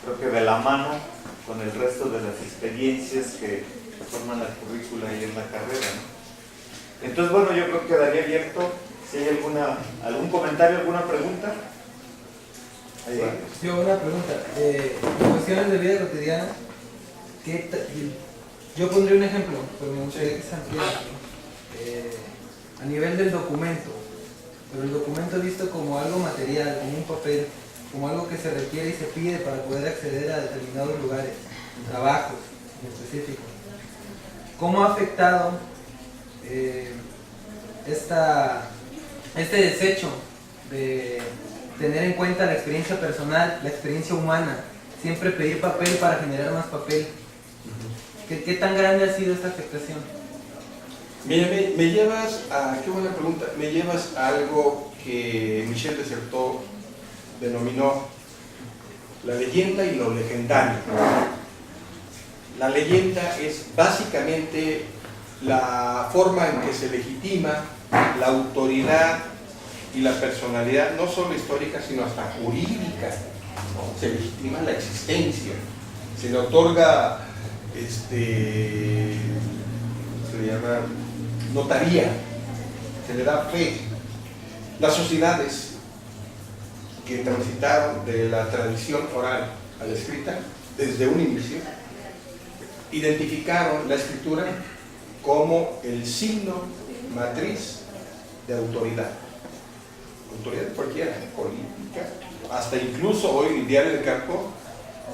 creo que de la mano con el resto de las experiencias que forman la currícula y en la carrera, ¿no? Entonces, bueno, yo creo que quedaría abierto si hay algún comentario, alguna pregunta. Ahí va. Yo una pregunta, en cuestiones de vida cotidiana, yo pondría un ejemplo, pero me gustaría que se ampliara. A nivel del documento, pero el documento visto como algo material, como un papel, como algo que se requiere y se pide para poder acceder a determinados lugares, trabajos en específico. ¿Cómo ha afectado este desecho de tener en cuenta la experiencia personal, la experiencia humana, siempre pedir papel para generar más papel? ¿Qué tan grande ha sido esta afectación? Mira, me llevas a, qué buena pregunta, me llevas a algo que Michel de Certeau denominó la leyenda y lo legendario. La leyenda es básicamente la forma en que se legitima la autoridad y la personalidad, no solo histórica, sino hasta jurídica, ¿no? Se legitima la existencia, se le otorga, se le llama notaría, se le da fe. Las sociedades que transitaron de la tradición oral a la escrita, desde un inicio, identificaron la escritura como el signo matriz de autoridad. Autoridad cualquiera, política, hasta incluso hoy el diario de campo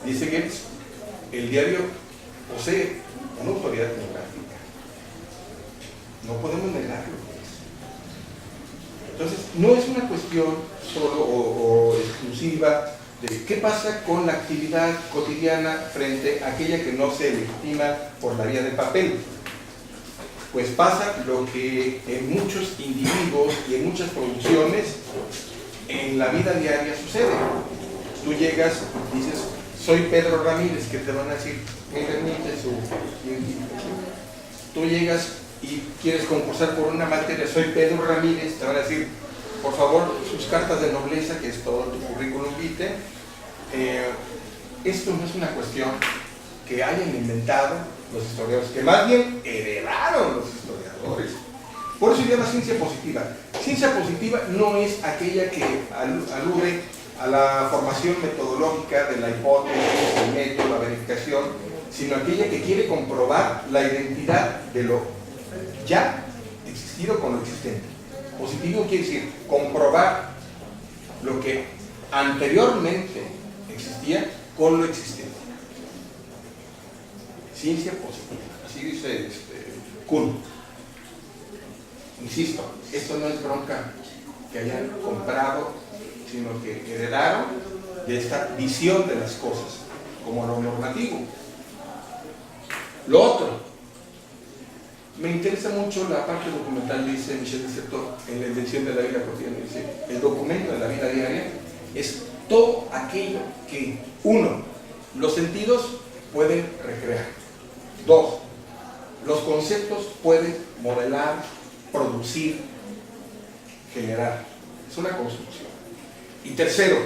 dice que el diario posee una autoridad democrática. No podemos negarlo. Entonces, no es una cuestión solo o exclusiva de qué pasa con la actividad cotidiana frente a aquella que no se legitima por la vía del papel. Pues pasa lo que en muchos individuos y en muchas producciones en la vida diaria sucede. Tú llegas y dices, soy Pedro Ramírez, ¿qué te van a decir? ¿Me permite su identificación? Tú llegas y quieres concursar por una materia, soy Pedro Ramírez, te van a decir, por favor, sus cartas de nobleza, que es todo tu currículum vitae. Esto no es una cuestión que hayan inventado los historiadores, que más bien heredaron los historiadores. Por eso se llama ciencia positiva. Ciencia positiva no es aquella que alude a la formación metodológica de la hipótesis, el método, la verificación, sino aquella que quiere comprobar la identidad de lo ya existido con lo existente. Positivo quiere decir comprobar lo que anteriormente existía con lo existente. Ciencia positiva, así dice Kuhn. Insisto, esto no es bronca que hayan comprado, sino que heredaron de esta visión de las cosas como lo normativo. Lo otro, me interesa mucho la parte documental, dice Michel de Certeau, en la invención de la vida cotidiana. Dice, el documento de la vida diaria es todo aquello que, uno, los sentidos pueden recrear. Dos, los conceptos pueden modelar, producir, generar. Es una construcción. Y tercero,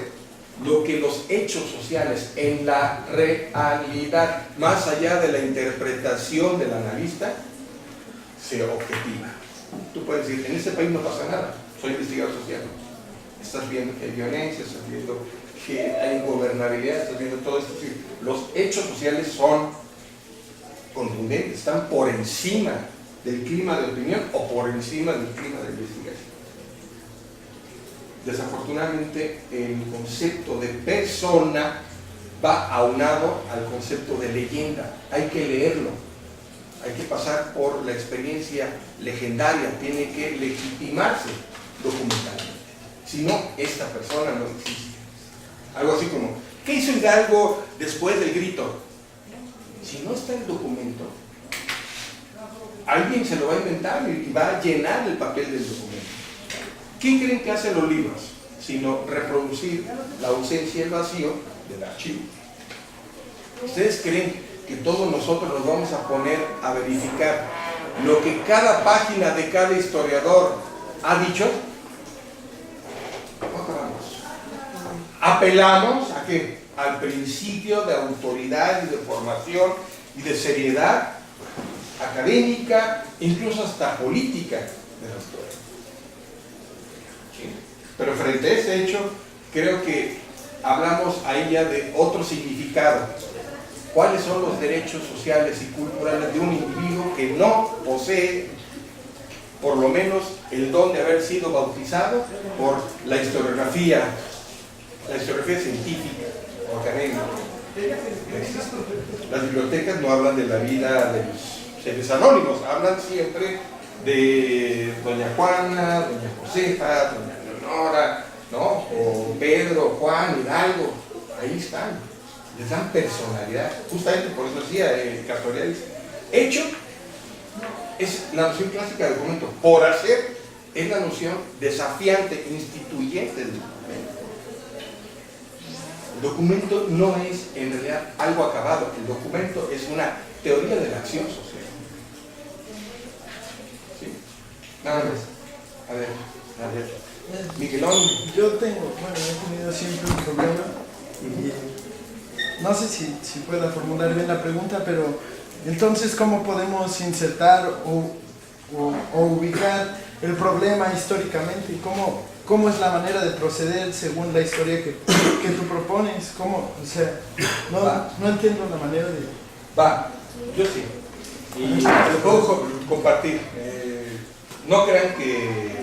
lo que los hechos sociales en la realidad, más allá de la interpretación del analista, se objetiva. Tú puedes decir, en este país no pasa nada, soy investigador social. Estás viendo que hay violencia, estás viendo que hay ingobernabilidad, estás viendo todo esto. Sí, los hechos sociales son contundentes, están por encima del clima de opinión o por encima del clima de investigación. Desafortunadamente, el concepto de persona va aunado al concepto de leyenda. Hay que leerlo, hay que pasar por la experiencia legendaria, tiene que legitimarse documentalmente. Si no, esta persona no existe. Algo así como, ¿qué hizo Hidalgo después del grito? Si no está el documento, alguien se lo va a inventar y va a llenar el papel del documento. ¿Qué creen que hacen los libros? Sino reproducir la ausencia y el vacío del archivo. ¿Ustedes creen que todos nosotros nos vamos a poner a verificar lo que cada página de cada historiador ha dicho? ¿Cómo acabamos? ¿Apelamos a qué? al principio de autoridad y de formación y de seriedad académica, incluso hasta política de la historia. ¿Sí? Pero frente a ese hecho, creo que hablamos ahí ya de otro significado. ¿Cuáles son los derechos sociales y culturales de un individuo que no posee, por lo menos, el don de haber sido bautizado por la historiografía científica o académica? Las bibliotecas no hablan de la vida de los seres anónimos, hablan siempre de doña Juana, doña Josefa, doña Leonora, ¿no? O Pedro, Juan, Hidalgo, ahí están, les dan personalidad. Justamente por eso decía Castoriadis, hecho es la noción clásica del documento, por hacer es la noción desafiante, instituyente del documento. El documento no es en realidad algo acabado, el documento es una teoría de la acción social. ¿Sí? Nada más. A ver. Miguelón. Yo tengo, bueno, he tenido siempre un problema y no sé si pueda formular bien la pregunta, pero entonces, ¿cómo podemos insertar o ubicar el problema históricamente? ¿Cómo es la manera de proceder según la historia que tú propones? ¿Cómo? O sea, no entiendo la manera de... Va, yo sí. Y les puedo compartir. No crean que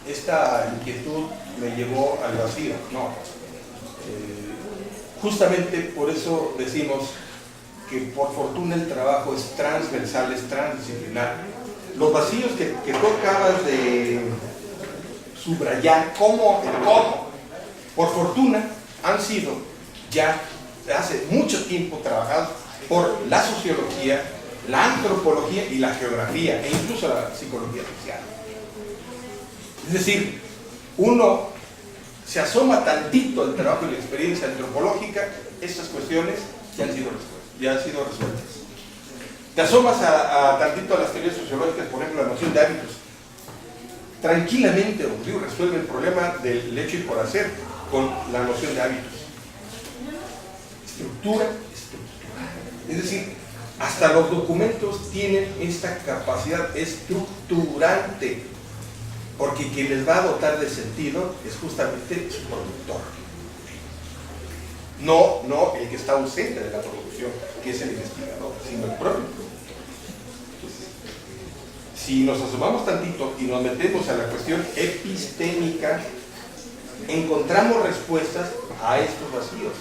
esta inquietud me llevó al vacío, no. Justamente por eso decimos que por fortuna el trabajo es transversal, es transdisciplinar. Los vacíos que tú acabas de subrayar, el cómo, por fortuna han sido ya hace mucho tiempo trabajados por la sociología, la antropología y la geografía, e incluso la psicología social. Es decir, uno se asoma tantito al trabajo y la experiencia antropológica, estas cuestiones ya han sido resueltas. Te asomas tantito a las teorías sociológicas, por ejemplo, la noción de hábitos. Tranquilamente, Rodrigo resuelve el problema del hecho y por hacer con la noción de hábitos. Estructura. Es decir, hasta los documentos tienen esta capacidad estructurante, porque quien les va a dotar de sentido es justamente su productor. No el que está ausente de la producción, que es el investigador, sino el propio productor. Entonces, si nos asomamos tantito y nos metemos a la cuestión epistémica, encontramos respuestas a estos vacíos.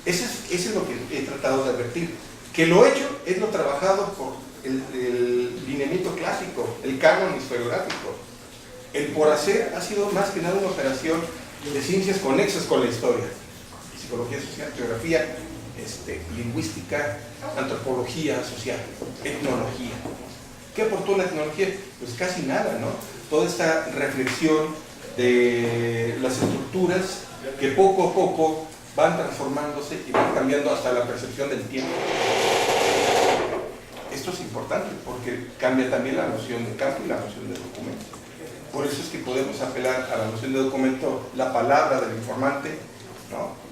Eso es lo que he tratado de advertir. Que lo hecho es lo trabajado por el lineamiento clásico, el canon historiográfico. El por hacer ha sido más que nada una operación de ciencias conexas con la historia. Psicología social, geografía, lingüística, antropología social, etnología. ¿Qué aportó la etnología? Pues casi nada, ¿no? Toda esta reflexión de las estructuras que poco a poco van transformándose y van cambiando hasta la percepción del tiempo. Esto es importante porque cambia también la noción de campo y la noción de documento. Por eso es que podemos apelar a la noción de documento, la palabra del informante, ¿no?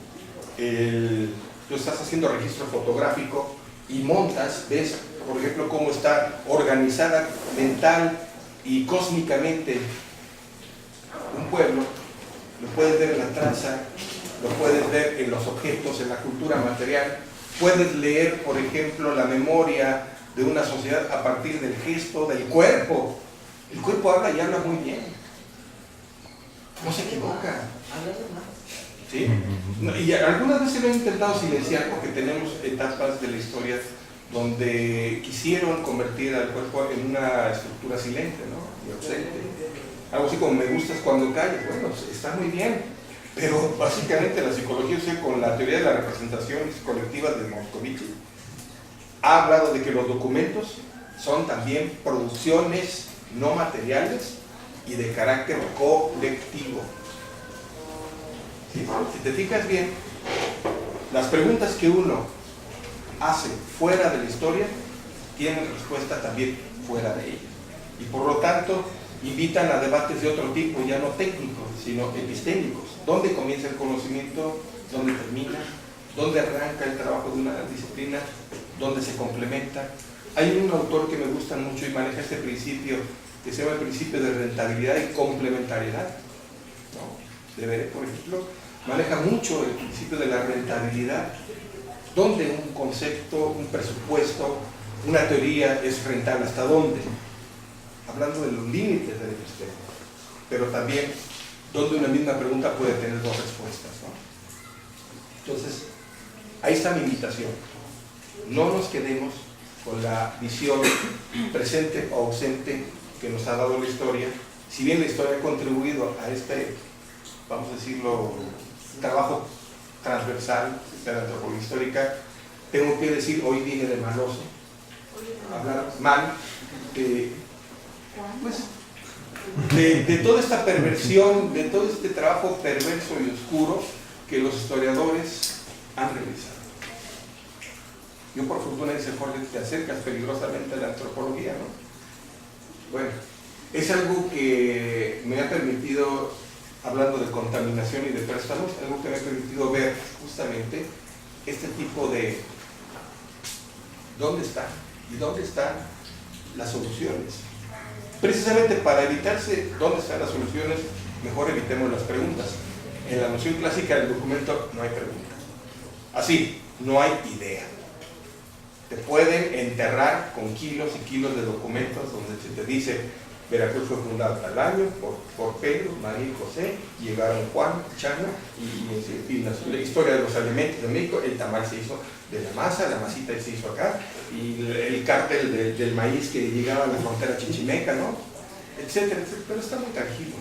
Tú estás haciendo registro fotográfico y montas, ves, por ejemplo, cómo está organizada mental y cósmicamente un pueblo, lo puedes ver en la traza, lo puedes ver en los objetos, en la cultura material, puedes leer, por ejemplo, la memoria de una sociedad a partir del gesto, del cuerpo. El cuerpo habla y habla muy bien. No se equivoca. ¿Sí? Y algunas veces lo he intentado silenciar porque tenemos etapas de la historia donde quisieron convertir al cuerpo en una estructura silente, ¿no? Y ausente. Algo así como me gustas cuando calles. Bueno, está muy bien, pero básicamente la psicología, con la teoría de las representaciones colectivas de Moscovici, ha hablado de que los documentos son también producciones no materiales y de carácter colectivo. ¿Sí? Si te fijas bien, las preguntas que uno hace fuera de la historia tienen respuesta también fuera de ella. Y por lo tanto, invitan a debates de otro tipo, ya no técnicos, sino epistémicos. ¿Dónde comienza el conocimiento dónde termina, dónde arranca el trabajo de una disciplina, dónde se complementa. Hay un autor que me gusta mucho y maneja este principio que se llama el principio de rentabilidad y complementariedad, ¿no? Deberé, por ejemplo, maneja mucho el principio de la rentabilidad, donde un concepto, un presupuesto, una teoría es rentable, hasta dónde, hablando de los límites del sistema, pero también donde una misma pregunta puede tener dos respuestas, ¿no? Entonces, ahí está mi invitación. No nos quedemos con la visión presente o ausente que nos ha dado la historia. Si bien la historia ha contribuido a este, vamos a decirlo, trabajo transversal de la antropología histórica, tengo que decir, hoy vine de maloso, hablar mal de toda esta perversión, de todo este trabajo perverso y oscuro que los historiadores han realizado. Yo por fortuna dice Jorge, te acercas peligrosamente a la antropología, ¿no? Bueno, es algo que me ha permitido, hablando de contaminación y de préstamos, algo que me ha permitido ver justamente este tipo de dónde están y dónde están las soluciones. Precisamente para evitarse dónde están las soluciones, mejor evitemos las preguntas. En la noción clásica del documento no hay pregunta. Así, no hay idea. Te pueden enterrar con kilos y kilos de documentos donde se te dice Veracruz fue fundada tal año por Pedro, María y José, llegaron Juan, Chano y la historia de los alimentos de México. El tamal se hizo de la masa, la masita se hizo acá, y el cártel del maíz que llegaba a la frontera chichimeca, ¿no? Etcétera, etcétera. Pero está muy tranquilo.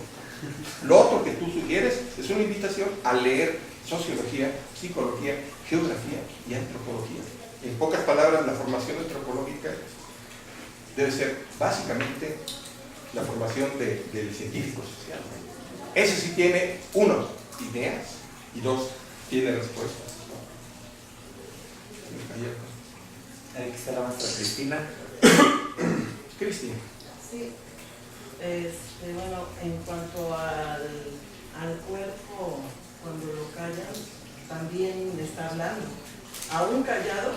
Lo otro que tú sugieres es una invitación a leer sociología, psicología, geografía y antropología. En pocas palabras, la formación antropológica debe ser básicamente la formación del científico social. Ese sí tiene, uno, ideas, y dos, tiene respuestas. Aquí está la maestra Cristina. Cristina. Sí, bueno, en cuanto al cuerpo, cuando lo callan, también le está hablando. Aún callado,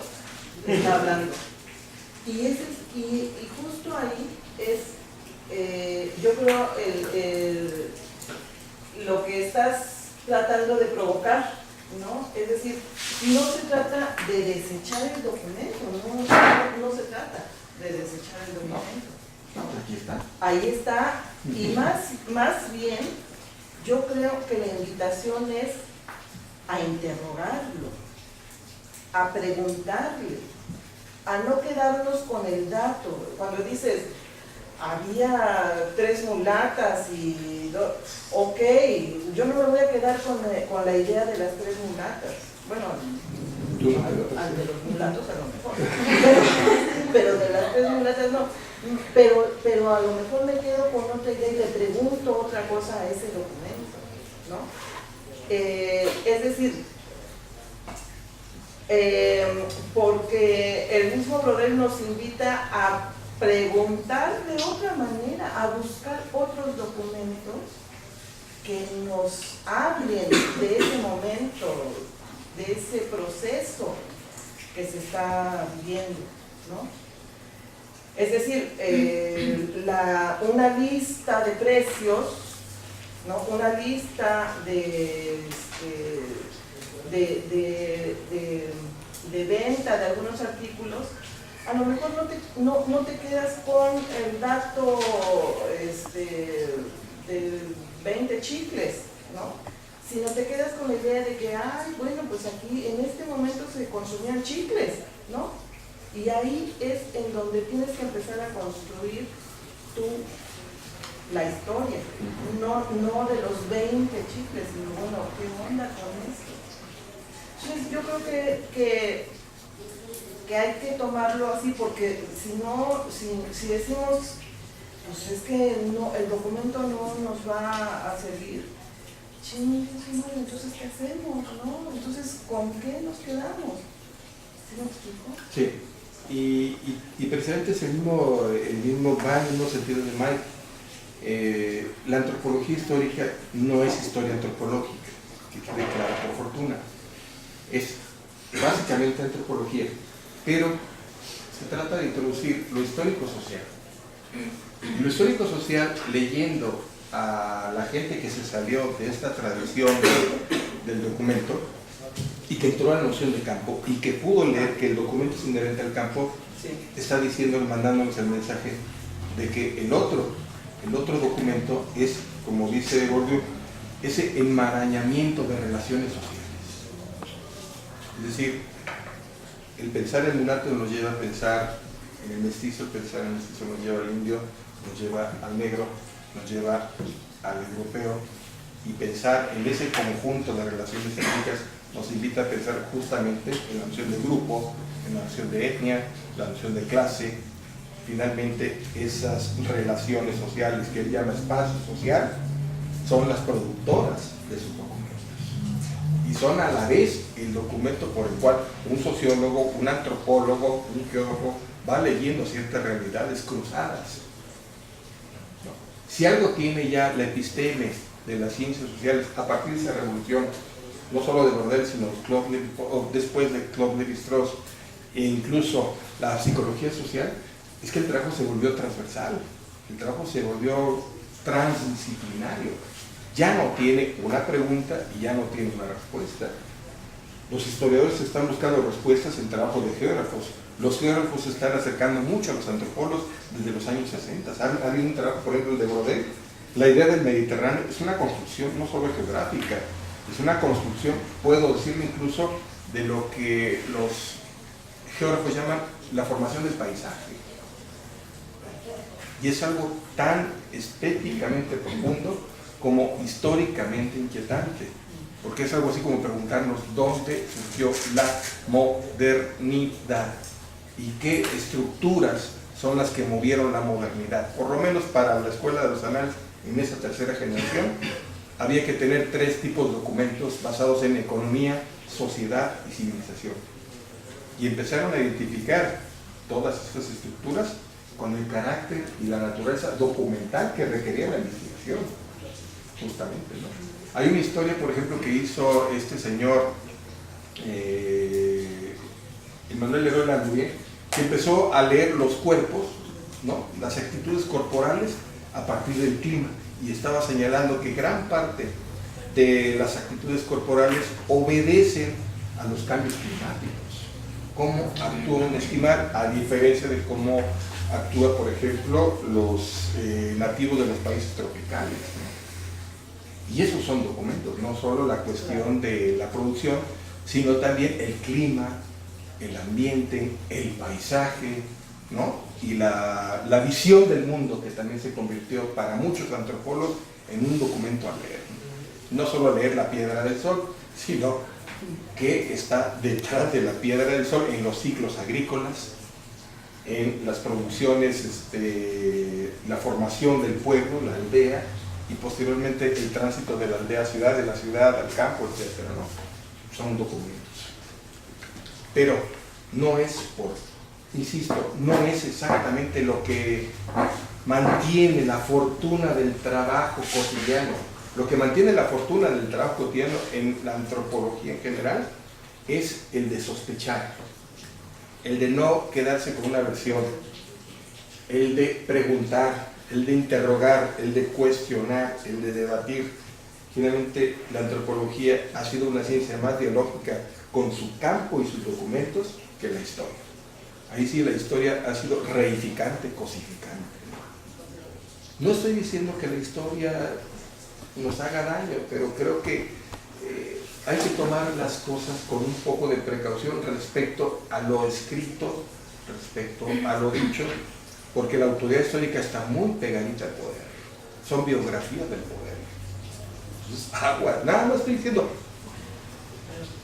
le está hablando. Y justo ahí es, yo creo, lo que estás tratando de provocar, ¿no? Es decir, no se trata de desechar el documento, no se trata de desechar el documento. Aquí está. Ahí está, y más bien, yo creo que la invitación es a interrogarlo, a preguntarle, a no quedarnos con el dato. Cuando dices, había 3 mulatas y ok, yo no me voy a quedar con la idea de las 3 mulatas. Bueno, al de los mulatos a lo mejor, pero de las 3 mulatas no. Pero a lo mejor me quedo con otra idea y le pregunto otra cosa a ese documento, ¿no? Es decir, porque el mismo Brodel nos invita a preguntar de otra manera, a buscar otros documentos que nos hablen de ese momento, de ese proceso que se está viviendo, ¿no? Es decir, una lista de precios, ¿no? Una lista de venta de algunos artículos, a lo mejor no te quedas con el dato de 20 chicles, ¿no? Sino te quedas con la idea de que, bueno, pues aquí en este momento se consumían chicles, ¿no? Y ahí es en donde tienes que empezar a construir tú la historia, no de los 20 chicles, sino bueno, ¿qué onda con esto? Entonces yo creo que hay que tomarlo así, porque si decimos, pues es que no, el documento no nos va a servir, entonces ¿qué hacemos? ¿No? Entonces, ¿con qué nos quedamos? ¿Sí me explico? Sí. Y precisamente es el mismo va en el mismo sentido de Mike. La antropología histórica no es historia antropológica, que quede claro, por fortuna. es básicamente antropología, pero se trata de introducir lo histórico-social. Y lo histórico-social, leyendo a la gente que se salió de esta tradición del documento y que entró a la noción de campo y que pudo leer que el documento es inherente al campo, está diciendo, mandándonos el mensaje de que el otro documento es, como dice Bourdieu, ese enmarañamiento de relaciones sociales. Es decir, el pensar en el mulato nos lleva a pensar en el mestizo, el pensar en el mestizo nos lleva al indio, nos lleva al negro, nos lleva al europeo, y pensar en ese conjunto de relaciones étnicas nos invita a pensar justamente en la noción de grupo, en la noción de etnia, la noción de clase, finalmente esas relaciones sociales que él llama espacio social son las productoras de sus documentos y son a la vez el documento por el cual un sociólogo, un antropólogo, un geólogo va leyendo ciertas realidades cruzadas. Si algo tiene ya la episteme de las ciencias sociales a partir de esa revolución, no solo de Bourdieu, sino después de Claude Lévi-Strauss, e incluso la psicología social, es que el trabajo se volvió transversal, el trabajo se volvió transdisciplinario. Ya no tiene una pregunta y ya no tiene una respuesta. Los historiadores están buscando respuestas en trabajo de geógrafos. Los geógrafos se están acercando mucho a los antropólogos desde los años 60. Ha habido un trabajo, por ejemplo, el de Bourdieu. La idea del Mediterráneo es una construcción no solo geográfica, es una construcción, puedo decirlo incluso, de lo que los geógrafos llaman la formación del paisaje. Y es algo tan estéticamente profundo como históricamente inquietante, porque es algo así como preguntarnos dónde surgió la modernidad y qué estructuras son las que movieron la modernidad. Por lo menos para la Escuela de los Anales, en esa tercera generación, había que tener 3 tipos de documentos basados en economía, sociedad y civilización. Y empezaron a identificar todas estas estructuras con el carácter y la naturaleza documental que requería la investigación, justamente, ¿no? Hay una historia, por ejemplo, que hizo este señor Emmanuel Leroy-Ladurie, que empezó a leer los cuerpos, ¿no?, las actitudes corporales a partir del clima, y estaba señalando que gran parte de las actitudes corporales obedecen a los cambios climáticos, cómo actúa un esquimal, a diferencia de cómo actúa, por ejemplo, los nativos de los países tropicales, ¿no? Y esos son documentos, no solo la cuestión de la producción, sino también el clima, el ambiente, el paisaje, ¿no?, y la visión del mundo, que también se convirtió para muchos antropólogos en un documento a leer. No solo leer la piedra del sol, sino qué está detrás de la piedra del sol en los ciclos agrícolas, en las producciones, la formación del pueblo, la aldea, y posteriormente el tránsito de la aldea a ciudad, de la ciudad al campo, etc., ¿no? Son documentos. Pero no es insisto, no es exactamente lo que mantiene la fortuna del trabajo cotidiano. Lo que mantiene la fortuna del trabajo cotidiano en la antropología en general es el de sospechar, el de no quedarse con una versión, el de preguntar, el de interrogar, el de cuestionar, el de debatir. Finalmente, la antropología ha sido una ciencia más dialógica con su campo y sus documentos que la historia. Ahí sí la historia ha sido reificante, cosificante. No estoy diciendo que la historia nos haga daño, pero creo que hay que tomar las cosas con un poco de precaución respecto a lo escrito, respecto a lo dicho, porque la autoridad histórica está muy pegadita al poder. Son biografías del poder. Entonces, agua, nada más estoy diciendo,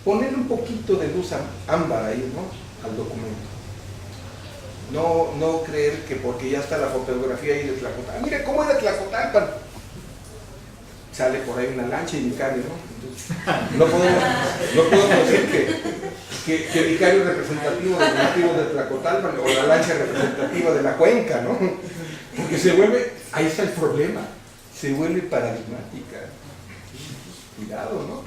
ponerle un poquito de luz ámbar ahí, ¿no?, al documento. No creer que porque ya está la fotografía ahí de Tlacotalpan, mire cómo era Tlacotalpan, sale por ahí una lancha y Vicario, ¿no? Entonces, no podemos decir que Vicario es representativo de los nativos de Tlacotalpan o la lancha representativa de la cuenca, ¿no? Porque se vuelve, ahí está el problema, se vuelve paradigmática. Cuidado, ¿no?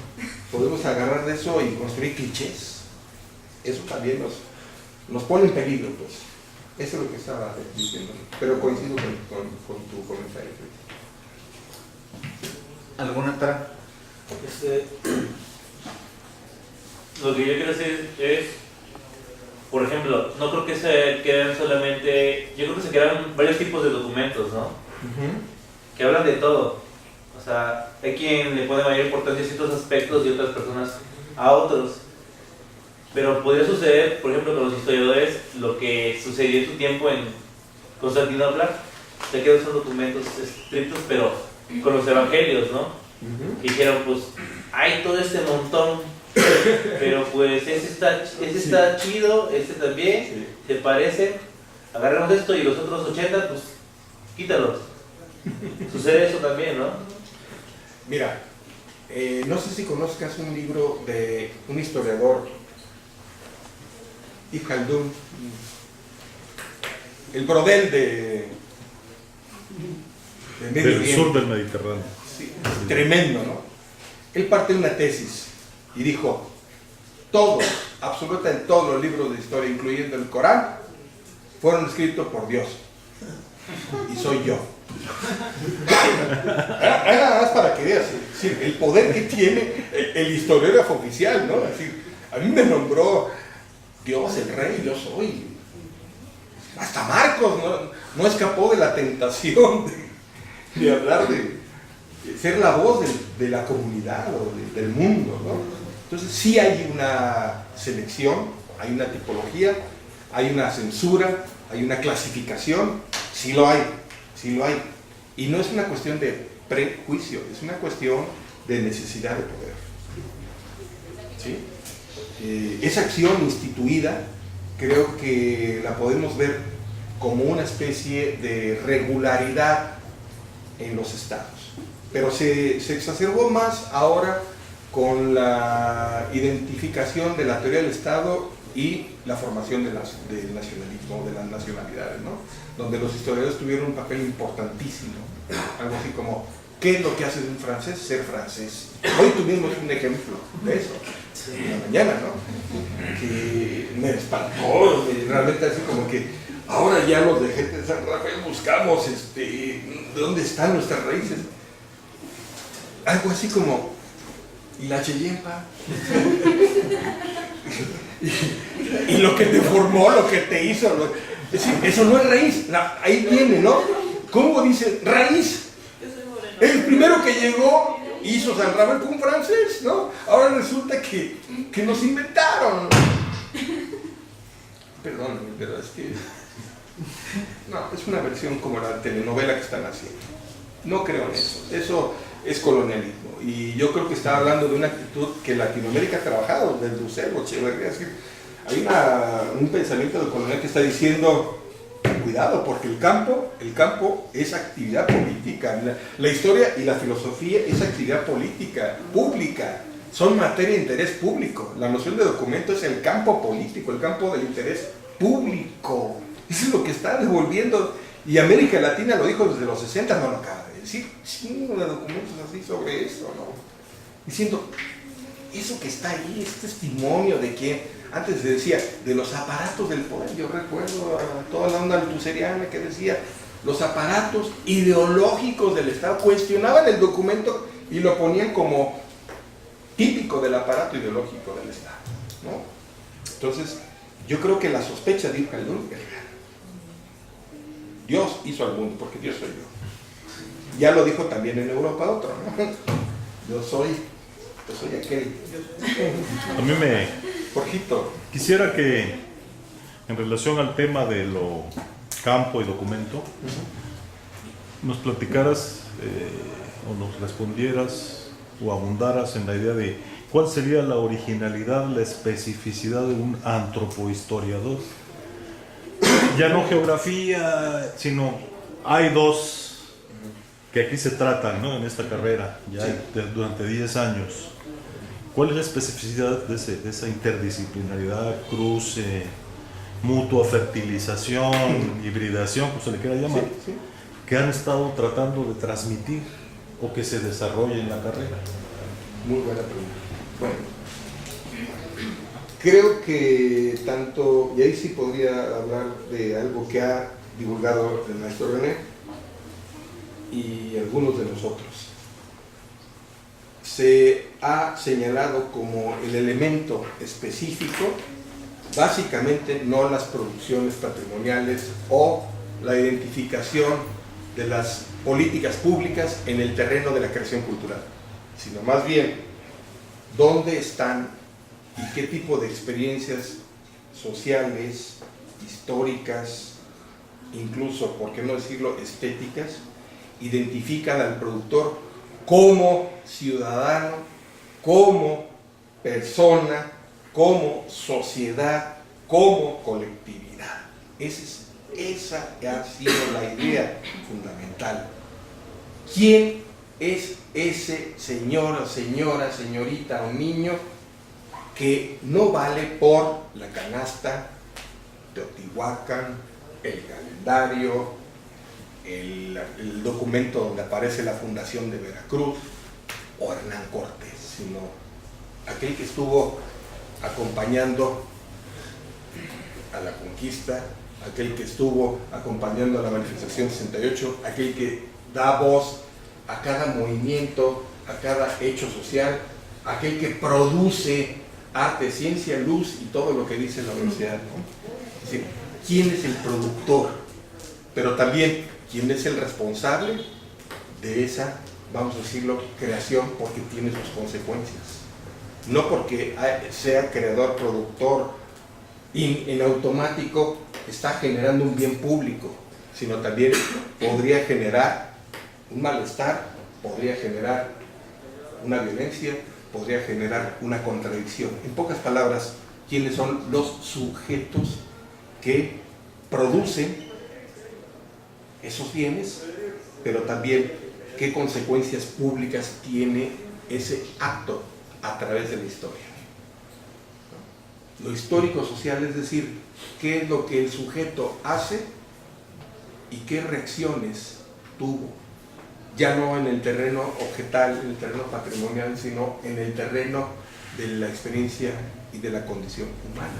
podemos agarrar de eso y construir clichés. Eso también nos pone en peligro, pues. Eso es lo que estaba diciendo. Pero coincido con tu comentario. ¿Alguna otra? Lo que yo quiero decir es, por ejemplo, no creo que se queden solamente, yo creo que se quedan varios tipos de documentos, ¿no? Que hablan de todo. O sea, hay quien le pone mayor importancia a ciertos aspectos y otras personas a otros. Pero podría suceder, por ejemplo, con los historiadores, lo que sucedió en su tiempo en Constantinopla, ya que son documentos estrictos, pero con los evangelios, ¿no? Dijeron, pues, hay todo este montón, pero pues ese está chido, este también, ¿te parece? Agarramos esto y los otros 80, pues, quítalos. Sucede eso también, ¿no? Mira, no sé si conozcas un libro de un historiador, Ibn Khaldun, el Brodel del Medio Del Oriente. sur del Mediterráneo. Sí, tremendo, ¿no? Él parte de una tesis y dijo, todos, absolutamente todos los libros de historia, incluyendo el Corán, fueron escritos por Dios. Y soy yo. Era nada más para que veas, es decir, el poder que tiene el historiógrafo oficial, ¿no? Es decir, a mí me nombró Dios, el rey, yo soy. Hasta Marcos no escapó de la tentación de hablar de ser la voz de la comunidad o del mundo, ¿no? Entonces sí hay una selección, hay una tipología, hay una censura, hay una clasificación, sí lo hay. Y no es una cuestión de prejuicio, es una cuestión de necesidad de poder. ¿Sí? Esa acción instituida creo que la podemos ver como una especie de regularidad en los estados. Pero se exacerbó más ahora con la identificación de la teoría del Estado y la formación del nacionalismo, de las nacionalidades, ¿no? Donde los historiadores tuvieron un papel importantísimo, algo así como, ¿qué es lo que hace de un francés ser francés? Hoy tuvimos un ejemplo de eso, en la mañana, ¿no? Que me espantó, realmente así como que, ahora ya los de gente de San Rafael buscamos, ¿de dónde están nuestras raíces? Algo así como, ¿y la Cheyempa? Y lo que te formó, lo que te hizo, es decir, eso no es raíz, ahí viene, ¿no? ¿Cómo dice? Raíz. El primero que llegó hizo San Rafael fue un francés, ¿no? Ahora resulta que nos inventaron. Perdóname, pero es que no, es una versión como la telenovela que están haciendo. No creo en eso. Eso es colonialismo. Y yo creo que está hablando de una actitud que Latinoamérica ha trabajado desde Eusebio, Echeverría. Es decir, hay un pensamiento del colonial que está diciendo, cuidado, porque el campo es actividad política. La historia y la filosofía es actividad política, pública. Son materia de interés público. La noción de documento es el campo político, el campo del interés público. Eso es lo que está devolviendo. Y América Latina lo dijo desde los 60, no lo acaba de decir. Sí, de documentos así sobre eso, ¿no? Diciendo, eso que está ahí es testimonio de que, antes se decía, de los aparatos del poder. Yo recuerdo a toda la onda altuseriana que decía, los aparatos ideológicos del Estado cuestionaban el documento y lo ponían como típico del aparato ideológico del Estado, ¿no? Entonces, yo creo que la sospecha de Ibn Khaldun es real. Dios hizo al mundo, porque Dios soy yo. Ya lo dijo también en Europa otro, ¿no? Yo soy aquel. A mí Jorgito. quisiera que, en relación al tema de lo campo y documento, nos platicaras o nos respondieras o abundaras en la idea de cuál sería la originalidad, la especificidad de un antropohistoriador. Ya no geografía, sino hay dos que aquí se tratan, ¿no? En esta carrera, ya Sí. durante 10 años. ¿Cuál es la especificidad de esa interdisciplinaridad, cruce, mutua fertilización, hibridación, como se le quiera llamar, Sí. que han estado tratando de transmitir o que se desarrolle en la carrera? Muy buena pregunta. Bueno, creo que tanto, y ahí sí podría hablar de algo que ha divulgado el maestro René y algunos de nosotros. Se ha señalado como el elemento específico, básicamente no las producciones patrimoniales o la identificación de las políticas públicas en el terreno de la creación cultural, sino más bien dónde están y qué tipo de experiencias sociales, históricas, incluso, por qué no decirlo, estéticas, identifican al productor como ciudadano, como persona, como sociedad, como colectividad. Esa ha sido la idea fundamental. ¿Quién es ese señor o señora, señorita o niño que no vale por la canasta, Teotihuacán, el calendario, el documento donde aparece la fundación de Veracruz o Hernán Cortés, sino aquel que estuvo acompañando a la conquista, aquel que estuvo acompañando a la manifestación 68, aquel que da voz a cada movimiento, a cada hecho social, aquel que produce arte, ciencia, luz y todo lo que dice la universidad, ¿no? Es decir, ¿quién es el productor? Pero también, ¿quién es el responsable de esa, vamos a decirlo, creación? Porque tiene sus consecuencias. No porque sea creador, productor, y en automático está generando un bien público, sino también podría generar un malestar, podría generar una violencia, podría generar una contradicción. En pocas palabras, ¿quiénes son los sujetos que producen esos bienes, pero también qué consecuencias públicas tiene ese acto a través de la historia? Lo histórico-social, es decir, qué es lo que el sujeto hace y qué reacciones tuvo, ya no en el terreno objetal, en el terreno patrimonial, sino en el terreno de la experiencia y de la condición humana.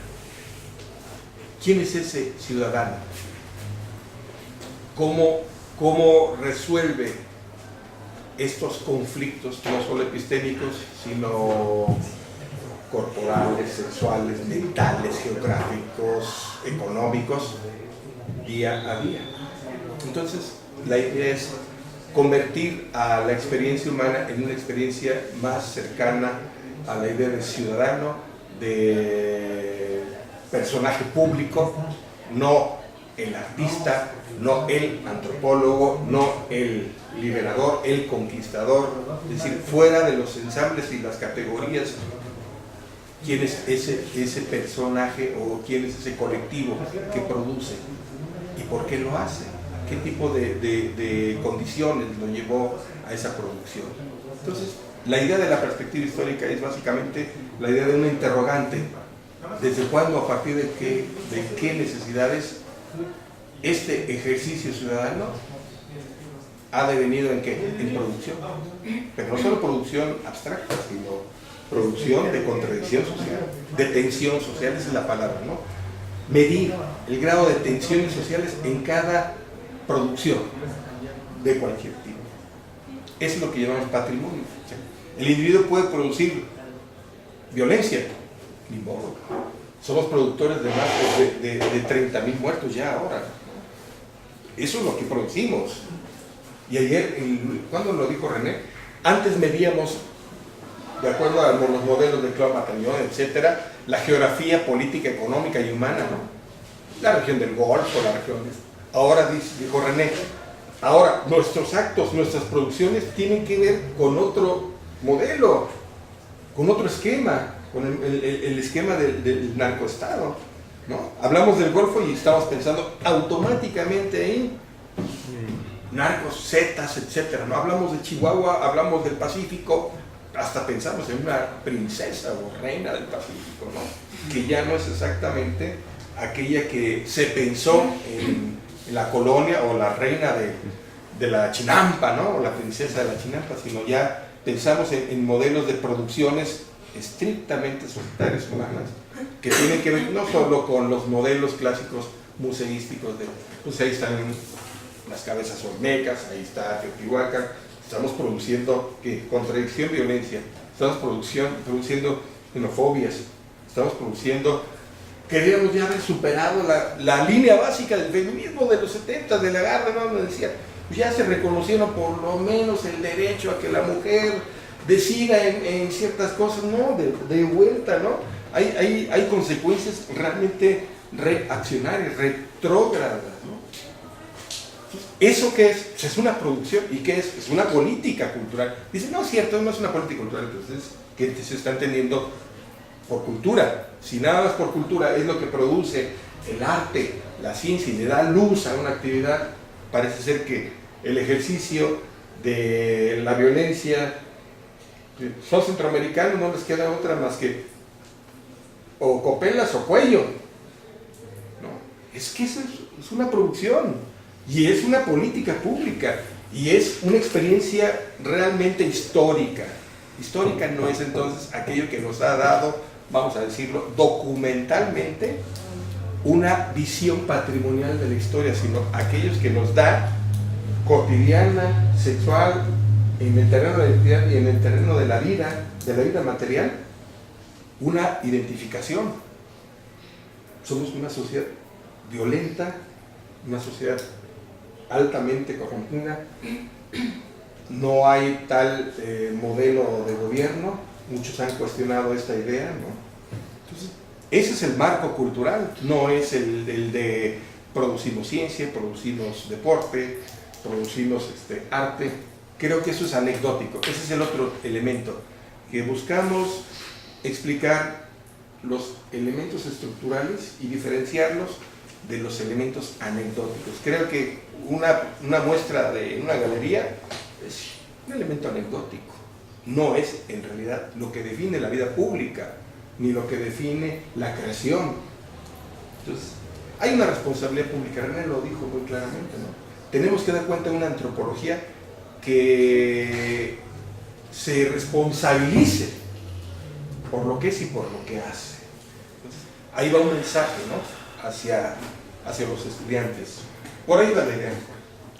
¿Quién es ese ciudadano? ¿Cómo resuelve estos conflictos, no solo epistémicos, sino corporales, sexuales, mentales, geográficos, económicos, día a día? Entonces, la idea es convertir a la experiencia humana en una experiencia más cercana a la idea de ciudadano, de personaje público, no el artista, no el antropólogo, no el liberador, el conquistador, es decir, fuera de los ensambles y las categorías. ¿Quién es ese personaje o quién es ese colectivo que produce y por qué lo hace? ¿Qué tipo de condiciones lo llevó a esa producción? Entonces, la idea de la perspectiva histórica es básicamente la idea de una interrogante. ¿Desde cuándo, a partir de qué necesidades este ejercicio ciudadano ha devenido en qué? En producción. Pero no solo producción abstracta, sino producción de contradicción social, de tensión social, esa es la palabra, ¿no? Medir el grado de tensiones sociales en cada producción de cualquier tipo. Eso es lo que llamamos patrimonio. El individuo puede producir violencia, ni modo. Somos productores de más de 30.000 muertos ya ahora. Eso es lo que producimos. Y ayer, ¿cuándo lo dijo René? Antes medíamos, de acuerdo a los modelos de Claude Matignon, etcétera, la geografía política, económica y humana, ¿no? La región del Golfo, la región de... Ahora, dijo René, ahora nuestros actos, nuestras producciones tienen que ver con otro modelo, con otro esquema, con el esquema del narcoestado, ¿no? Hablamos del Golfo y estamos pensando automáticamente en narcos, zetas, etcétera, ¿no? Hablamos de Chihuahua, hablamos del Pacífico, hasta pensamos en una princesa o reina del Pacífico, ¿no? Que ya no es exactamente aquella que se pensó en la colonia o la reina de la Chinampa, ¿no? O la princesa de la Chinampa, sino ya pensamos en modelos de producciones estrictamente societarias humanas, que tienen que ver no solo con los modelos clásicos museísticos de, pues ahí están las cabezas olmecas, ahí está Teotihuacán, estamos produciendo contradicción, violencia, estamos produciendo xenofobias, estamos produciendo, queríamos ya haber superado la línea básica del feminismo de los 70, de la Lagarde, ¿no? Donde decía, pues ya se reconocieron por lo menos el derecho a que la mujer decida en ciertas cosas, no, de vuelta, ¿no? Hay consecuencias realmente reaccionarias, retrógradas, ¿no? ¿Eso qué es? Pues es una producción. ¿Y qué es? Es una política cultural. Dice, no es cierto, no es una política cultural. Entonces, ¿qué se está entendiendo por cultura? Si nada más por cultura es lo que produce el arte, la ciencia y le da luz a una actividad, parece ser que el ejercicio de la violencia, son centroamericanos, no les queda otra más que o copelas o cuello. No, es que eso es una producción. Y es una política pública, y es una experiencia realmente histórica. Histórica no es entonces aquello que nos ha dado, vamos a decirlo, documentalmente, una visión patrimonial de la historia, sino aquellos que nos da cotidiana, sexual, en el terreno de la identidad y en el terreno de la vida material, una identificación. Somos una sociedad violenta, una sociedad altamente corrompida, no hay tal modelo de gobierno, muchos han cuestionado esta idea, ¿no? Entonces, ese es el marco cultural, no es el de producimos ciencia, producimos deporte, producimos arte. Creo que eso es anecdótico, ese es el otro elemento, que buscamos explicar los elementos estructurales y diferenciarlos de los elementos anecdóticos. Creo que una muestra de una galería es un elemento anecdótico, no es en realidad lo que define la vida pública, ni lo que define la creación. Entonces, hay una responsabilidad pública, René lo dijo muy claramente, ¿no? Tenemos que dar cuenta de una antropología que se responsabilice por lo que es y por lo que hace. Entonces, ahí va un mensaje, ¿no? hacia los estudiantes. Por ahí va la idea.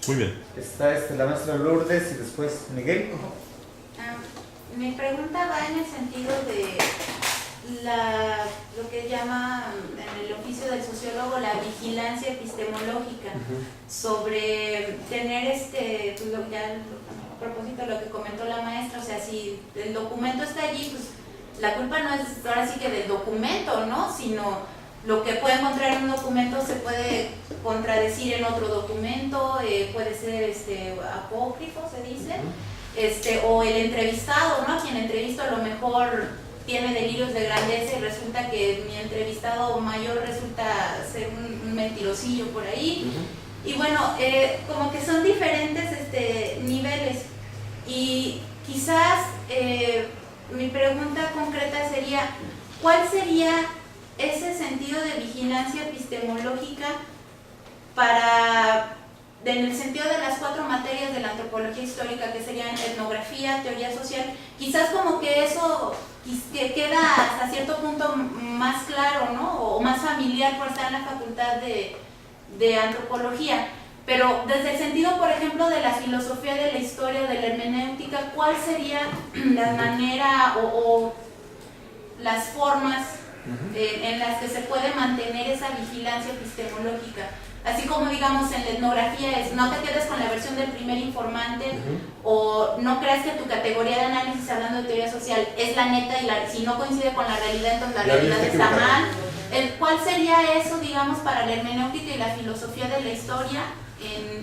Muy bien. Está la maestra Lourdes y después Miguel. Mi pregunta va en el sentido de lo que llama en el oficio del sociólogo la vigilancia epistemológica, sobre tener pues ya a propósito de lo que comentó la maestra, o sea, si el documento está allí, pues la culpa no es ahora sí que del documento, ¿no? Sino lo que puede encontrar en un documento se puede contradecir en otro documento, puede ser apócrifo, se dice, o el entrevistado, ¿no? Quien entrevista a lo mejor tiene delirios de grandeza y resulta que mi entrevistado mayor resulta ser un mentirosillo por ahí. Y bueno, como que son diferentes niveles. Y quizás mi pregunta concreta sería, ¿cuál sería ese sentido de vigilancia epistemológica en el sentido de las 4 materias de la antropología histórica, que serían etnografía, teoría social? Quizás como que eso que queda hasta cierto punto más claro, ¿no? O más familiar por estar en la facultad de antropología. Pero desde el sentido, por ejemplo, de la filosofía de la historia, de la hermenéutica, ¿cuál sería la manera o las formas en las que se puede mantener esa vigilancia epistemológica? Así como, digamos, en la etnografía es no te quedes con la versión del primer informante, o no creas que tu categoría de análisis, hablando de teoría social, es la neta y si no coincide con la realidad, entonces la realidad está mal. ¿Cuál sería eso, digamos, para la hermenéutica y la filosofía de la historia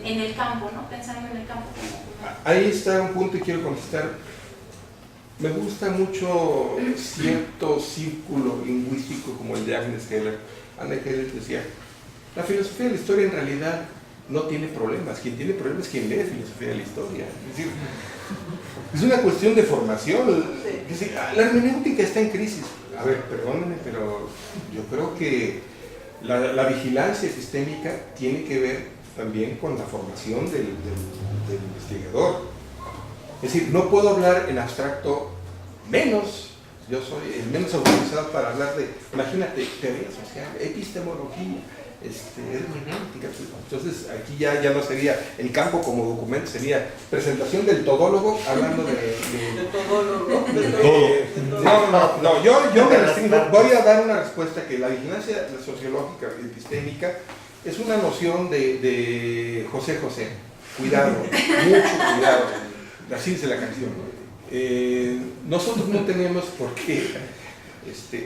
en el campo, ¿no? Pensando en el campo. Ahí está un punto y quiero contestar. Me gusta mucho cierto círculo lingüístico como el de Agnes Heller. Agnes Heller decía, la filosofía de la historia en realidad no tiene problemas. Quien tiene problemas es quien lee filosofía de la historia. Es decir, es una cuestión de formación. Es decir, la hermenéutica está en crisis. A ver, perdónenme, pero yo creo que la vigilancia sistémica tiene que ver también con la formación del investigador. Es decir, no puedo hablar en abstracto, menos Yo soy el menos autorizado para hablar de, imagínate, teoría social, epistemología, hermenéutica. Entonces aquí ya no sería el campo como documento, sería presentación del todólogo hablando de no, yo me restringo. Voy a dar una respuesta que la vigilancia sociológica y epistémica es una noción de José José. Cuidado, mucho cuidado. Así dice la canción, ¿no? Nosotros no tenemos por qué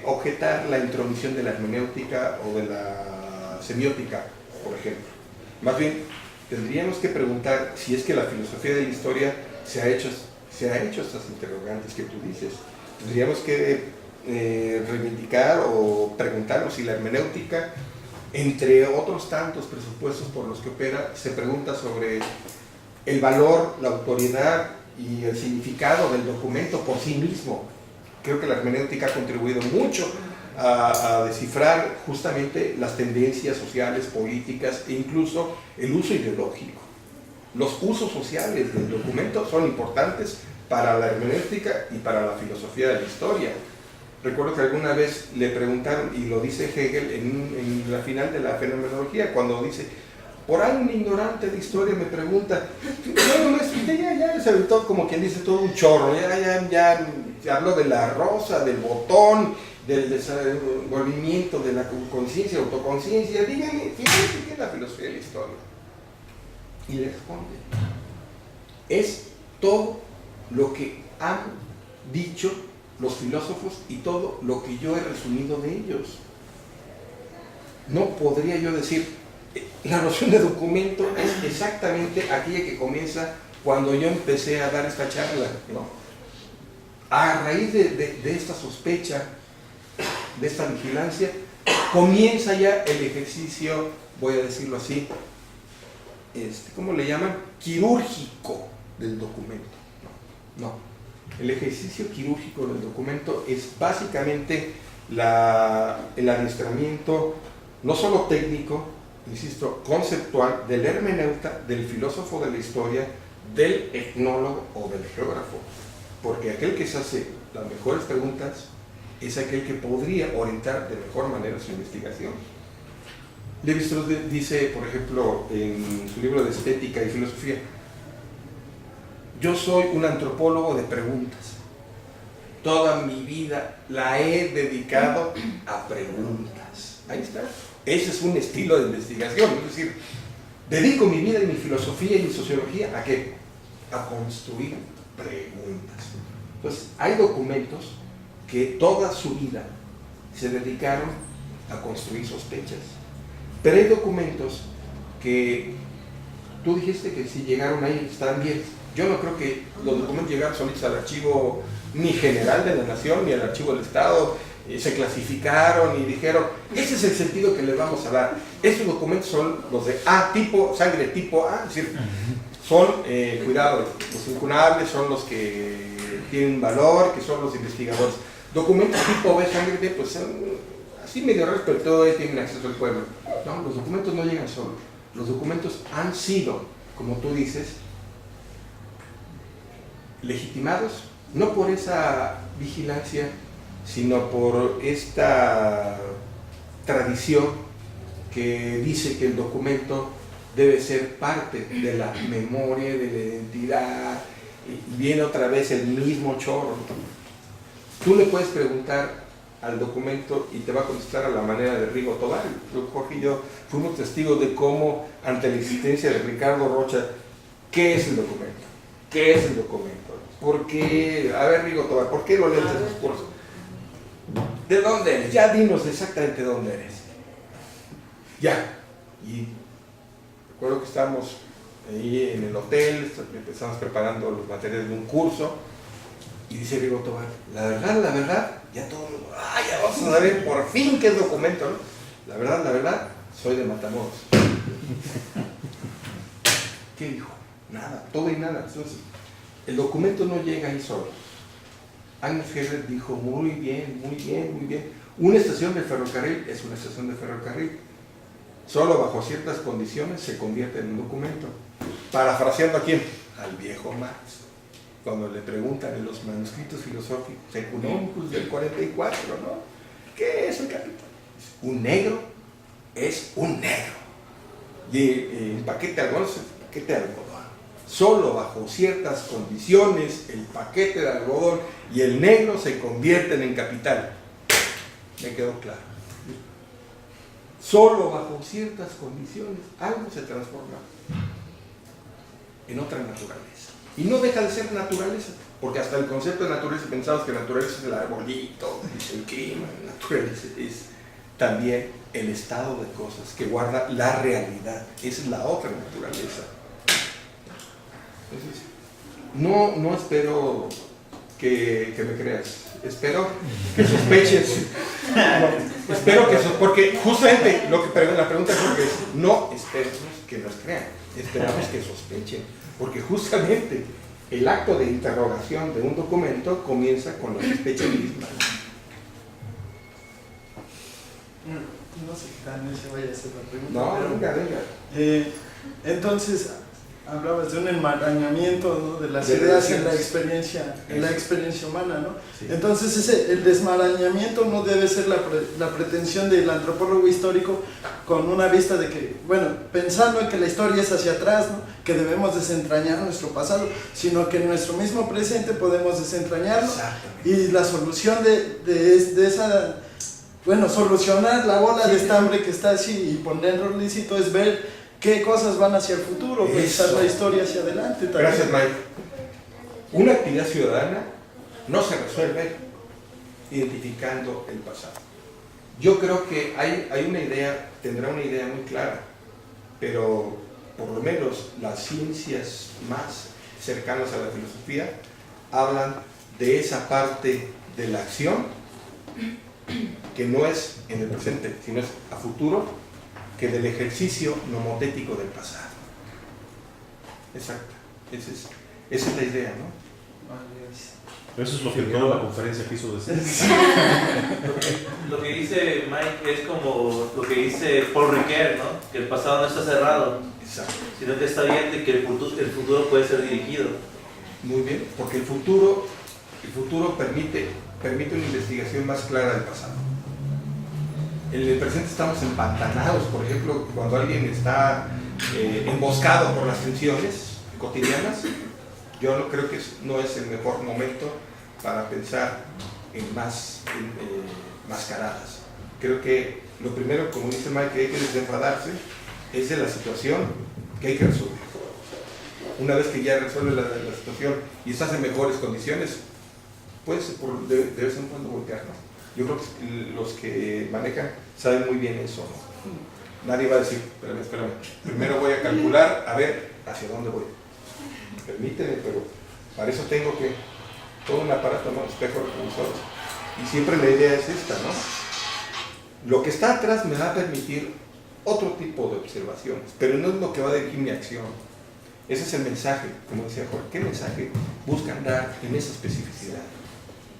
objetar la intromisión de la hermenéutica o de la semiótica, por ejemplo. Más bien, tendríamos que preguntar si es que la filosofía de la historia se ha hecho estas interrogantes que tú dices. Tendríamos que reivindicar o preguntarnos si la hermenéutica, entre otros tantos presupuestos por los que opera, se pregunta sobre el valor, la autoridad y el significado del documento por sí mismo. Creo que la hermenéutica ha contribuido mucho a descifrar justamente las tendencias sociales, políticas e incluso el uso ideológico. Los usos sociales del documento son importantes para la hermenéutica y para la filosofía de la historia. Recuerdo que alguna vez le preguntaron, y lo dice Hegel en la final de la fenomenología, cuando dice: por ahí un ignorante de historia me pregunta, bueno, ya se aventó como quien dice todo un chorro, ya habló de la rosa, del botón, del desenvolvimiento de la conciencia, autoconciencia, díganme, ¿qué es la filosofía de la historia? Y le responde: es todo lo que han dicho los filósofos y todo lo que yo he resumido de ellos. No podría yo decir, la noción de documento es exactamente aquella que comienza cuando yo empecé a dar esta charla, ¿no? A raíz de esta sospecha, de esta vigilancia, comienza ya el ejercicio, voy a decirlo así, ¿cómo le llaman? Quirúrgico del documento. No. El ejercicio quirúrgico del documento es básicamente el adiestramiento, no solo técnico, insisto, conceptual, del hermeneuta, del filósofo de la historia, del etnólogo o del geógrafo. Porque aquel que se hace las mejores preguntas es aquel que podría orientar de mejor manera su investigación. Lévi-Strauss dice, por ejemplo, en su libro de Estética y Filosofía: yo soy un antropólogo de preguntas. Toda mi vida la he dedicado a preguntas. Ahí está. Ese es un estilo de investigación. Es decir, dedico mi vida y mi filosofía y mi sociología ¿a qué? A construir preguntas. Entonces, hay documentos que toda su vida se dedicaron a construir sospechas. Pero hay documentos que tú dijiste que si llegaron ahí están bien. Yo no creo que los documentos llegaron solitos al archivo ni general de la nación ni al archivo del Estado, se clasificaron y dijeron, ese es el sentido que le vamos a dar. Esos documentos son los de A tipo, sangre tipo A, es decir, son, cuidado, los incunables, son los que tienen valor, que son los investigadores. Documentos tipo B, sangre D, pues son así medio respetado y tienen acceso al pueblo. No, los documentos no llegan solos. Los documentos han sido, como tú dices, legitimados, no por esa vigilancia, sino por esta tradición que dice que el documento debe ser parte de la memoria, de la identidad, y viene otra vez el mismo chorro. Tú le puedes preguntar al documento y te va a contestar a la manera de Rigo Tobar. Jorge y yo fuimos testigos de cómo, ante la existencia de Ricardo Rocha, ¿qué es el documento? ¿Qué es el documento? ¿Por qué? A ver, Rigo Tobar, ¿por qué lo lees en tus cursos? ¿De dónde eres? Ya dinos exactamente dónde eres. Ya. Y recuerdo que estábamos ahí en el hotel, empezamos preparando los materiales de un curso, y dice Rigo Tobar, la verdad, ya todo el mundo, ya vamos a saber por fin qué es documento, ¿no? La verdad, soy de Matamoros. ¿Qué dijo? Nada, todo y nada. Entonces, el documento no llega ahí solo. Agnes Heller dijo, muy bien. Una estación de ferrocarril es una estación de ferrocarril. Solo bajo ciertas condiciones se convierte en un documento. Parafraseando a quién? Al viejo Marx. cuando le preguntan en los manuscritos filosóficos económicos del 44, ¿no? ¿Qué es el capital? Un negro es un negro. Y el paquete de algodón es el paquete de algodón. Solo bajo ciertas condiciones el paquete de algodón y el negro se convierten en capital. Me quedó claro. Solo bajo ciertas condiciones algo se transforma en otra naturaleza. Y no deja de ser naturaleza, porque hasta el concepto de naturaleza pensamos que naturaleza es el arbolito, el clima, naturaleza es también el estado de cosas que guarda la realidad. Esa es la otra naturaleza. Entonces, no espero que me creas, espero que sospeches. Espero que porque justamente la pregunta creo que es, no esperemos que nos crean, esperamos que sospechen, porque justamente el acto de interrogación de un documento comienza con la sospecha misma. No sé qué tal se vaya a hacer la pregunta. No, pero, venga. Entonces, hablabas de un enmarañamiento, ¿no?, de las de ideas en relaciones. la experiencia humana, ¿no? Sí. Entonces, el desmarañamiento no debe ser la pretensión del antropólogo histórico con una vista de que, bueno, pensando en que la historia es hacia atrás, ¿no?, que debemos desentrañar nuestro pasado, sino que en nuestro mismo presente podemos desentrañarlo. Y la solución de esa, bueno, solucionar la bola de estambre que está así y ponerlo lícito es ver qué cosas van hacia el futuro, pensar la historia hacia adelante también. Gracias, Mike. Una actividad ciudadana no se resuelve identificando el pasado. Yo creo que hay una idea, tendrá una idea muy clara, pero por lo menos las ciencias más cercanas a la filosofía hablan de esa parte de la acción que no es en el presente, sino es a futuro, que del ejercicio nomotético del pasado. Exacto. Esa es la idea, ¿no? Eso es lo que toda la conferencia quiso decir. Lo que dice Mike es como lo que dice Paul Ricoeur, ¿no? Que el pasado no está cerrado, Exacto. sino que está abierto y que el futuro puede ser dirigido. Muy bien, porque el futuro permite una investigación más clara del pasado. En el presente estamos empantanados, por ejemplo, cuando alguien está emboscado por las tensiones cotidianas, yo no creo que no es el mejor momento para pensar en mascaradas. Creo que lo primero, como dice Mike, que hay que desenfadarse es de la situación que hay que resolver. Una vez que ya resuelve la situación y estás en mejores condiciones, puedes de vez en cuando voltear, ¿no? Yo creo que los que manejan saben muy bien eso, ¿no? Nadie va a decir, espérame, primero voy a calcular a ver hacia dónde voy. Permíteme, pero para eso tengo que todo un aparato, ¿no?, espejo retrovisores. Y siempre la idea es esta, ¿no? Lo que está atrás me va a permitir otro tipo de observaciones, pero no es lo que va a dirigir mi acción. Ese es el mensaje, como decía Jorge. ¿Qué mensaje buscan dar en esa especificidad?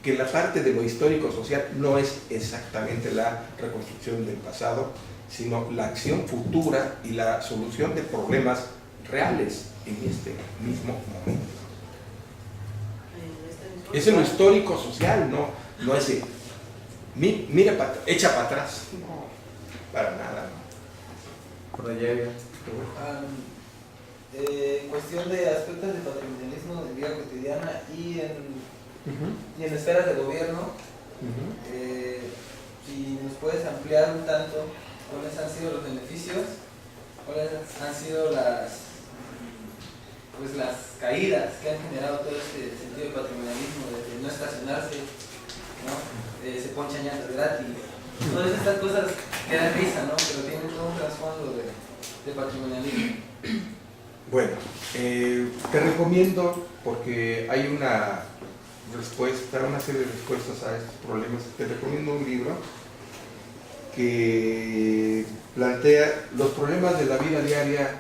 Que la parte de lo histórico-social no es exactamente la reconstrucción del pasado, sino la acción futura y la solución de problemas reales en este mismo momento. Es lo histórico-social, no ese, mira, echa para atrás. No, para nada. Por allá había. En cuestión de aspectos de patrimonialismo de vida cotidiana y en esferas de gobierno, si nos puedes ampliar un tanto cuáles han sido los beneficios, cuáles han sido las caídas que han generado todo este sentido de patrimonialismo, de no estacionarse, ¿no? Se ponchan llantas gratis, todas estas cosas que dan risa, ¿no?, pero tienen todo un trasfondo de patrimonialismo. Bueno, te recomiendo, porque hay una serie de respuestas a estos problemas, te recomiendo un libro que plantea los problemas de la vida diaria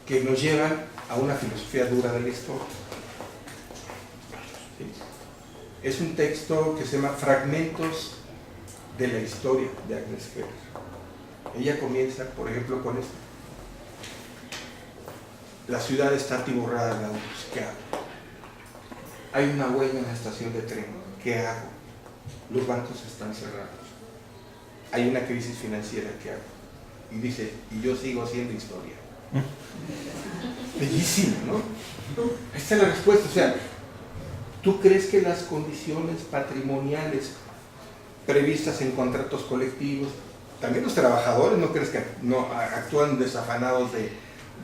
que nos llevan a una filosofía dura de la historia. ¿Sí? Es un texto que se llama Fragmentos de la historia, de Agnes Keller. Ella comienza, por ejemplo, con esto. La ciudad está atiborrada de autos que hablan. hay una huelga en la estación de tren, ¿qué hago? Los bancos están cerrados, hay una crisis financiera, ¿qué hago? Y dice, y yo sigo haciendo historia. Bellísimo, ¿no? Esta es la respuesta. O sea, ¿tú crees que las condiciones patrimoniales previstas en contratos colectivos, también los trabajadores, no crees que no actúan desafanados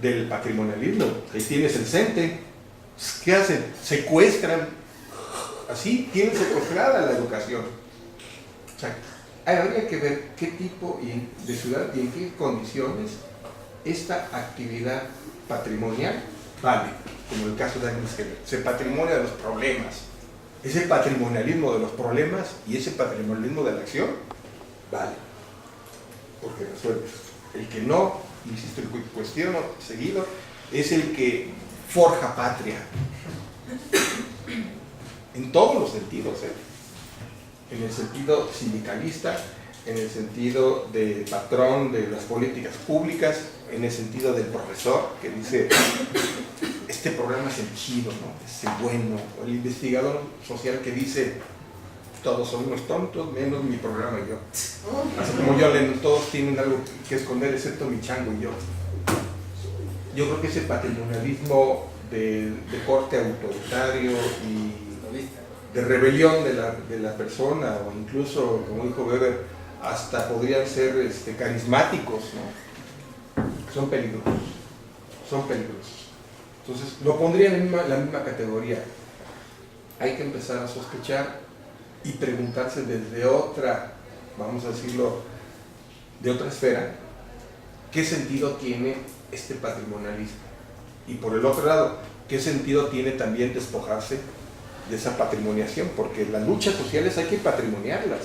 del patrimonialismo? Ahí tienes el CENTE, ¿qué hacen? Secuestran, así tienen secuestrada la educación. O sea, habría que ver qué tipo de ciudad y en qué condiciones esta actividad patrimonial vale, como el caso de Agnes Heller. Se patrimonia de los problemas, ese patrimonialismo de los problemas y ese patrimonialismo de la acción vale, porque resuelve. El que no, insisto, el que cuestiono seguido, es el que forja patria en todos los sentidos, en el sentido sindicalista, en el sentido de patrón de las políticas públicas, en el sentido del profesor que dice, este programa es el chido, ¿no? Es el bueno, o el investigador social que dice, todos son unos tontos, menos mi programa y yo. Así como yo, todos tienen algo que esconder, excepto mi chango y yo. Yo creo que ese patrimonialismo de corte autoritario y de rebelión de la persona, o incluso, como dijo Weber, hasta podrían ser carismáticos, ¿no? Son peligrosos, son peligrosos. Entonces, lo pondría en la misma categoría. Hay que empezar a sospechar y preguntarse desde otra, vamos a decirlo, de otra esfera, ¿qué sentido tiene este patrimonialismo? Y por el otro lado, ¿qué sentido tiene también despojarse de esa patrimoniación? Porque las luchas sociales hay que patrimoniarlas.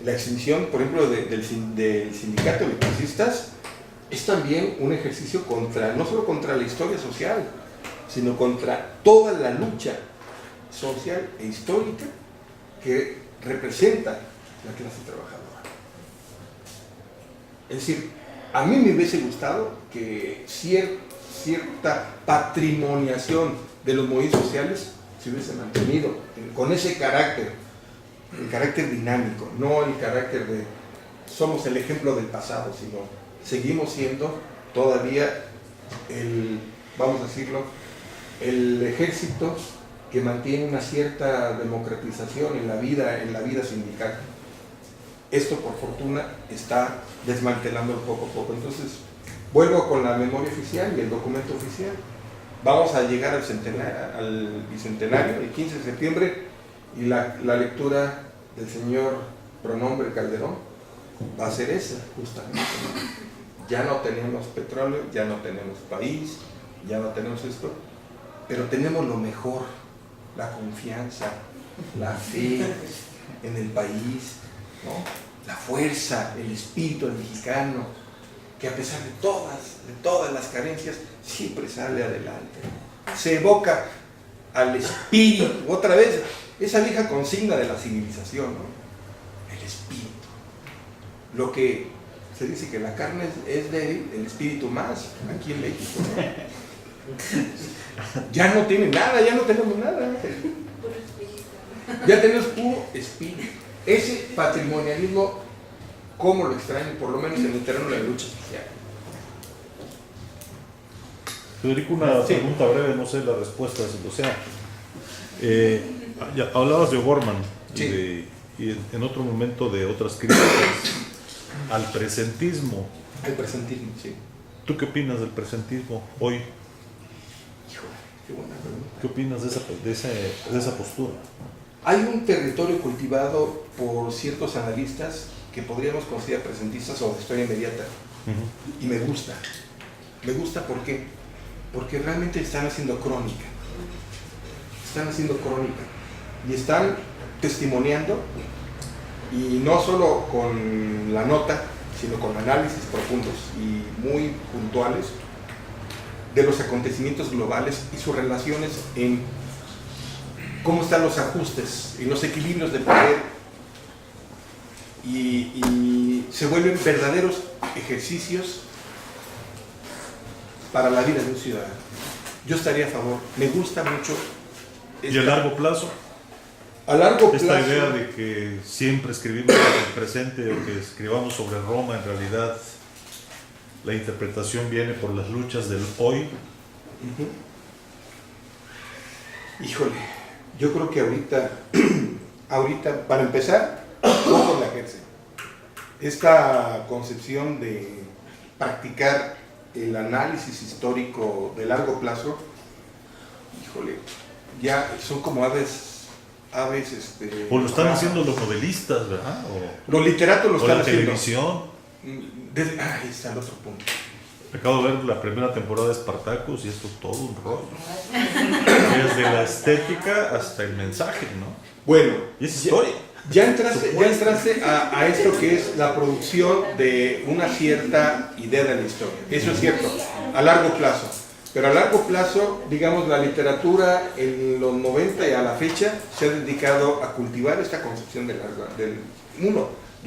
La extinción, por ejemplo, del sindicato de electricistas es también un ejercicio contra, no solo contra la historia social, sino contra toda la lucha social e histórica que representa la clase trabajadora. Es decir, a mí me hubiese gustado que cierta patrimoniación de los movimientos sociales se hubiese mantenido con ese carácter, el carácter dinámico, no el carácter de somos el ejemplo del pasado, sino seguimos siendo todavía vamos a decirlo, el ejército que mantiene una cierta democratización en la vida sindical. Esto, por fortuna, está desmantelando poco a poco. Entonces, vuelvo con la memoria oficial y el documento oficial. Vamos a llegar al bicentenario, el 15 de septiembre, y la lectura del señor Pronombre Calderón va a ser esa, justamente. Ya no tenemos petróleo, ya no tenemos país, ya no tenemos esto, pero tenemos lo mejor, la confianza, la fe en el país, ¿no? La fuerza, el espíritu del mexicano, que a pesar de todas las carencias, siempre sale adelante. Se evoca al espíritu, otra vez, esa vieja consigna de la civilización, ¿no? El espíritu. Lo que se dice que la carne es débil, el espíritu más, aquí en México, ¿no? Ya no tiene nada, ya no tenemos nada. Ya tenemos puro espíritu. Ese patrimonialismo, ¿cómo lo extraño? Por lo menos en el terreno de la lucha social. Federico, una pregunta breve, no sé la respuesta, o sea, ya hablabas de O'Gorman y en otro momento de otras críticas al presentismo. Al presentismo, sí. ¿Tú qué opinas del presentismo hoy? Híjole, qué buena pregunta. ¿Qué opinas de esa postura? Hay un territorio cultivado por ciertos analistas que podríamos considerar presentistas o de historia inmediata. Y me gusta. Me gusta ¿por qué? Porque realmente están haciendo crónica. Están haciendo crónica. Y están testimoniando, y no solo con la nota, sino con análisis profundos y muy puntuales de los acontecimientos globales y sus relaciones en cómo están los ajustes y los equilibrios de poder, y se vuelven verdaderos ejercicios para la vida de un ciudadano. Yo estaría a favor. Me gusta mucho ¿Y a largo plazo? A largo plazo. Esta idea de que siempre escribimos el presente o que escribamos sobre Roma, en realidad la interpretación viene por las luchas del hoy. Híjole, yo creo que ahorita, para empezar, poco la ejerce. Esta concepción de practicar el análisis histórico de largo plazo, híjole, ya son como aves O lo están haciendo los novelistas, ¿verdad? Los literatos lo o están la haciendo. televisión. Ahí está el otro punto. Acabo de ver la primera temporada de Spartacus y esto es todo un rollo. Desde la estética hasta el mensaje, ¿no? Bueno, y es historia. Ya entraste a esto que es la producción de una cierta idea de la historia. Eso es cierto, a largo plazo. Pero a largo plazo, digamos, la literatura en los 90 y a la fecha se ha dedicado a cultivar esta concepción de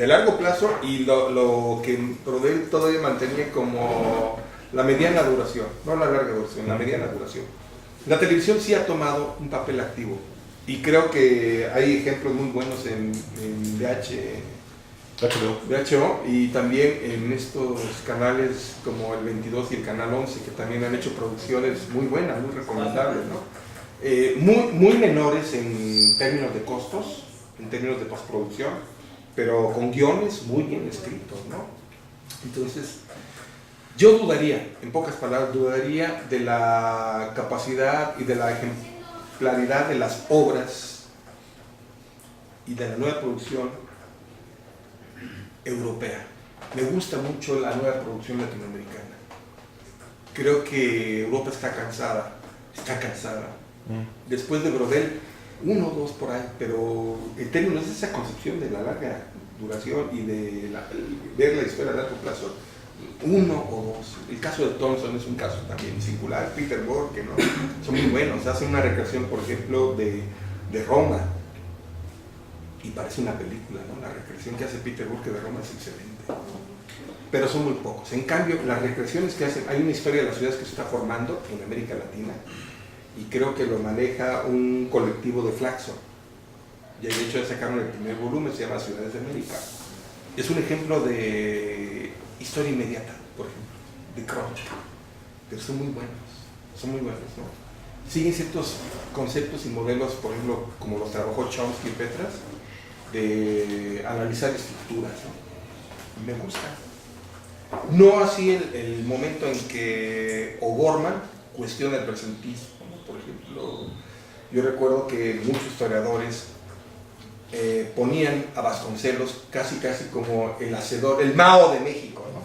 largo plazo y lo que Brodel todavía mantenía como la mediana duración, no la larga duración, la mediana duración. La televisión sí ha tomado un papel activo y creo que hay ejemplos muy buenos en VHO y también en estos canales como el 22 y el canal 11 que también han hecho producciones muy buenas, muy recomendables, ¿no? Muy menores en términos de costos, en términos de postproducción, pero con guiones muy bien escritos, ¿no? Entonces, yo dudaría, en pocas palabras, dudaría de la capacidad y de la ejemplaridad de las obras y de la nueva producción europea. Me gusta mucho la nueva producción latinoamericana. Creo que Europa está cansada. Después de Brodel, 1 o 2 por ahí, pero el término es esa concepción de la larga duración y de ver la historia a largo plazo. 1 o 2. El caso de Thompson es un caso también singular. Peter Bohr, que no, son muy buenos. Hacen una recreación, por ejemplo, de Roma. Y parece una película, ¿no? La recreación que hace Peter Bohr de Roma es excelente. Pero son muy pocos. En cambio, las recreaciones que hacen, hay una historia de las ciudades que se está formando en América Latina y creo que lo maneja un colectivo de Flaxo. Y de hecho ya sacaron el primer volumen, se llama Ciudades de América. Es un ejemplo de historia inmediata, por ejemplo, de Crunch. Pero son muy buenos, ¿no? Siguen ciertos conceptos y modelos, por ejemplo, como los trabajó Chomsky y Petras, de analizar estructuras, ¿no? Me gusta. No así el momento en que O'Gorman cuestiona el presentismo, ¿no? Por ejemplo, yo recuerdo que muchos historiadores ponían a Vasconcelos casi como el hacedor, el Mao de México, ¿no?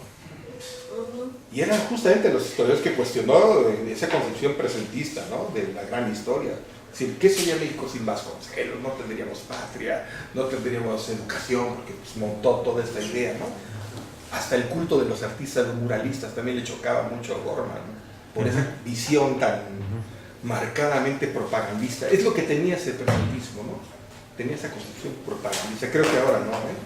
Y eran justamente los historiadores que cuestionó esa concepción presentista, ¿no? De la gran historia. Es decir, ¿qué sería México sin Vasconcelos? No tendríamos patria, no tendríamos educación, porque pues, montó toda esta idea, ¿no? Hasta el culto de los artistas muralistas también le chocaba mucho a O'Gorman, ¿no? Por esa visión tan marcadamente propagandista. Es lo que tenía ese presentismo, ¿no? Tenía esa concepción propagandista. Creo que ahora no, ¿eh?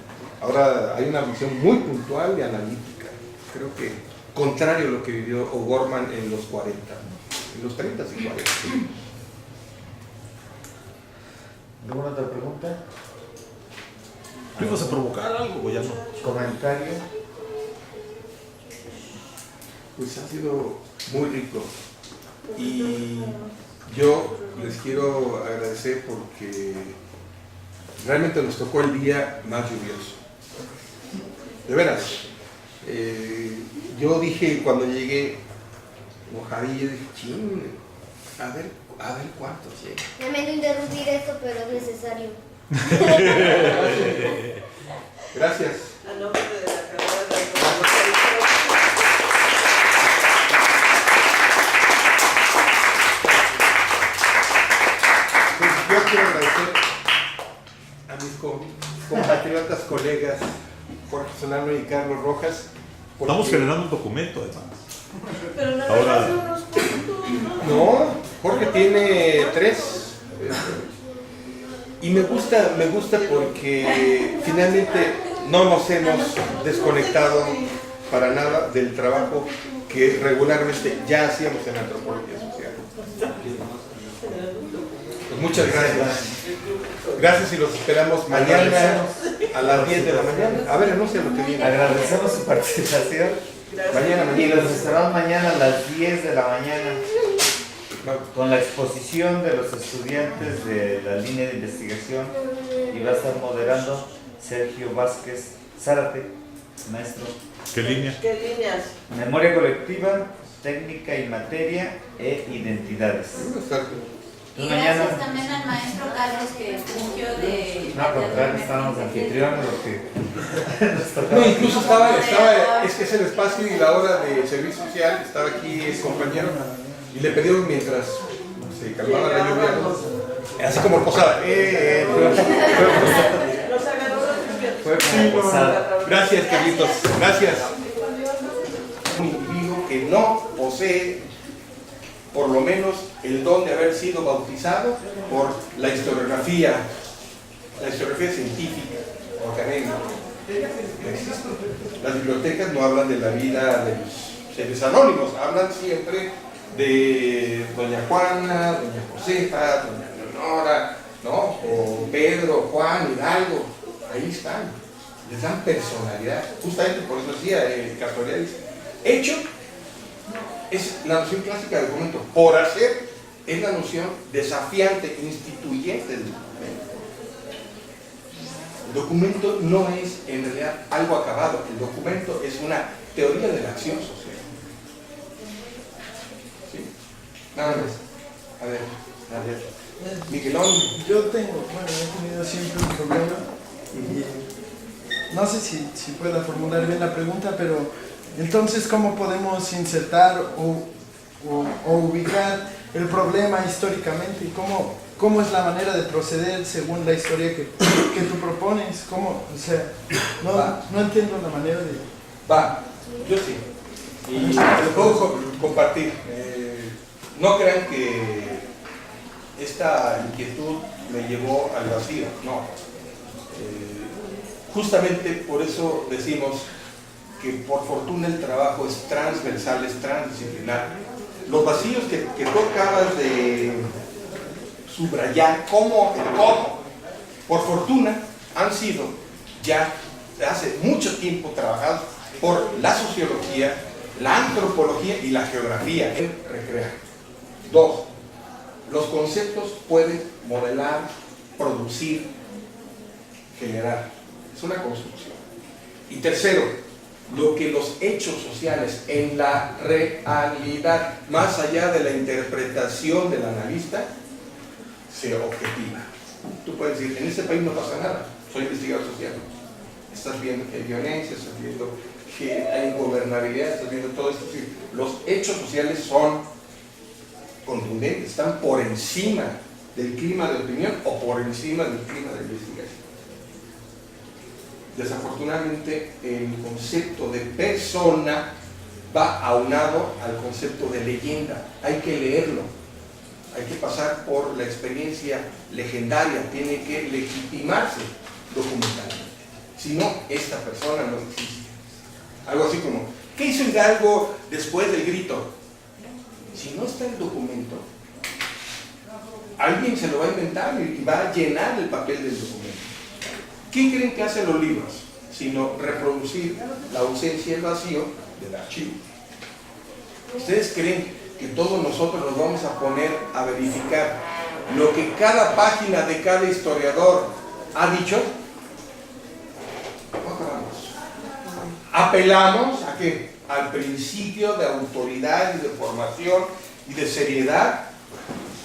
Ahora hay una visión muy puntual y analítica. Creo que contrario a lo que vivió O'Gorman en los 40, ¿no? En los 30 y 40. ¿Alguna otra pregunta? ¿Tú ibas a provocar algo o ya no? ¿Comentario? Pues ha sido muy rico y yo les quiero agradecer porque realmente nos tocó el día más lluvioso. De veras, yo dije cuando llegué, mojadillo, dije, ching, a ver cuántos llegan. Lamento interrumpir esto, pero es necesario. Gracias. A nombre de la carrera de Pues yo quiero agradecer a mis compatriotas, colegas, Jorge Solano y Carlos Rojas. Estamos generando un documento, además. Pero nada Ahora- más unos puntos, ¿no? No, Jorge tiene 3. Y me gusta porque finalmente no nos hemos desconectado para nada del trabajo que regularmente ya hacíamos en antropología social. Pues muchas gracias. Gracias y los esperamos mañana a las 10 de la mañana. A ver, anuncia lo que viene. Agradecemos su participación. Mañana, Y los esperamos mañana a las 10 de la mañana con la exposición de los estudiantes de la línea de investigación, y va a estar moderando Sergio Vázquez Zárate, maestro. ¿Qué línea? ¿Qué líneas? Memoria colectiva, técnica y materia e identidades. Y Mañana. gracias también al maestro Carlos que fungió de... No, al contrario, estábamos anfitriones, lo que No, incluso es que es el espacio y la hora de servicio social, estaba aquí el compañero y le pedimos mientras se calmaba la lluvia, así como posada. Los agarró fue como posada. Gracias, Carlitos, gracias. Un individuo que no posee por lo menos el don de haber sido bautizado por la historiografía científica o académica. No existe. Las bibliotecas no hablan de la vida de los seres anónimos, hablan siempre de doña Juana, doña Josefa, doña Leonora, ¿no? O Pedro, Juan, Hidalgo, ahí están, les dan personalidad. Justamente por eso decía Castoriadis dice, hecho es la noción clásica del documento, por hacer es la noción desafiante, instituyente del documento. El documento no es en realidad algo acabado, el documento es una teoría de la acción social. ¿Sí? Nada más. A ver, Miguelón. Yo tengo, bueno, he tenido siempre un problema y no sé si pueda formular bien la pregunta, pero entonces, ¿cómo podemos insertar o ubicar el problema históricamente? ¿Cómo es la manera de proceder según la historia que tú propones? ¿Cómo? O sea, no entiendo la manera de... Va, yo sí. Y les puedo compartir. No crean que esta inquietud me llevó al vacío, no. Justamente por eso decimos que por fortuna el trabajo es transversal, es transdisciplinar. Los vacíos que tú acabas de subrayar, el cómo, por fortuna han sido ya hace mucho tiempo trabajados por la sociología, la antropología y la geografía en recrear. 2. Los conceptos pueden modelar, producir, generar. Es una construcción. Y tercero, lo que los hechos sociales en la realidad, más allá de la interpretación del analista, se objetiva. Tú puedes decir, en este país no pasa nada, soy investigador social. Estás viendo que hay violencia, estás viendo que hay ingobernabilidad, estás viendo todo esto. Los hechos sociales son contundentes, están por encima del clima de opinión o por encima del clima de investigación. Desafortunadamente el concepto de persona va aunado al concepto de leyenda. Hay que leerlo, hay que pasar por la experiencia legendaria, tiene que legitimarse documentalmente. Si no, esta persona no existe. Algo así como, ¿qué hizo Hidalgo después del grito? Si no está el documento, alguien se lo va a inventar y va a llenar el papel del documento. ¿Qué creen que hacen los libros? Sino reproducir la ausencia y el vacío del archivo. ¿Ustedes creen que todos nosotros nos vamos a poner a verificar lo que cada página de cada historiador ha dicho? No acabamos. Apelamos ¿a qué? Al principio de autoridad y de formación y de seriedad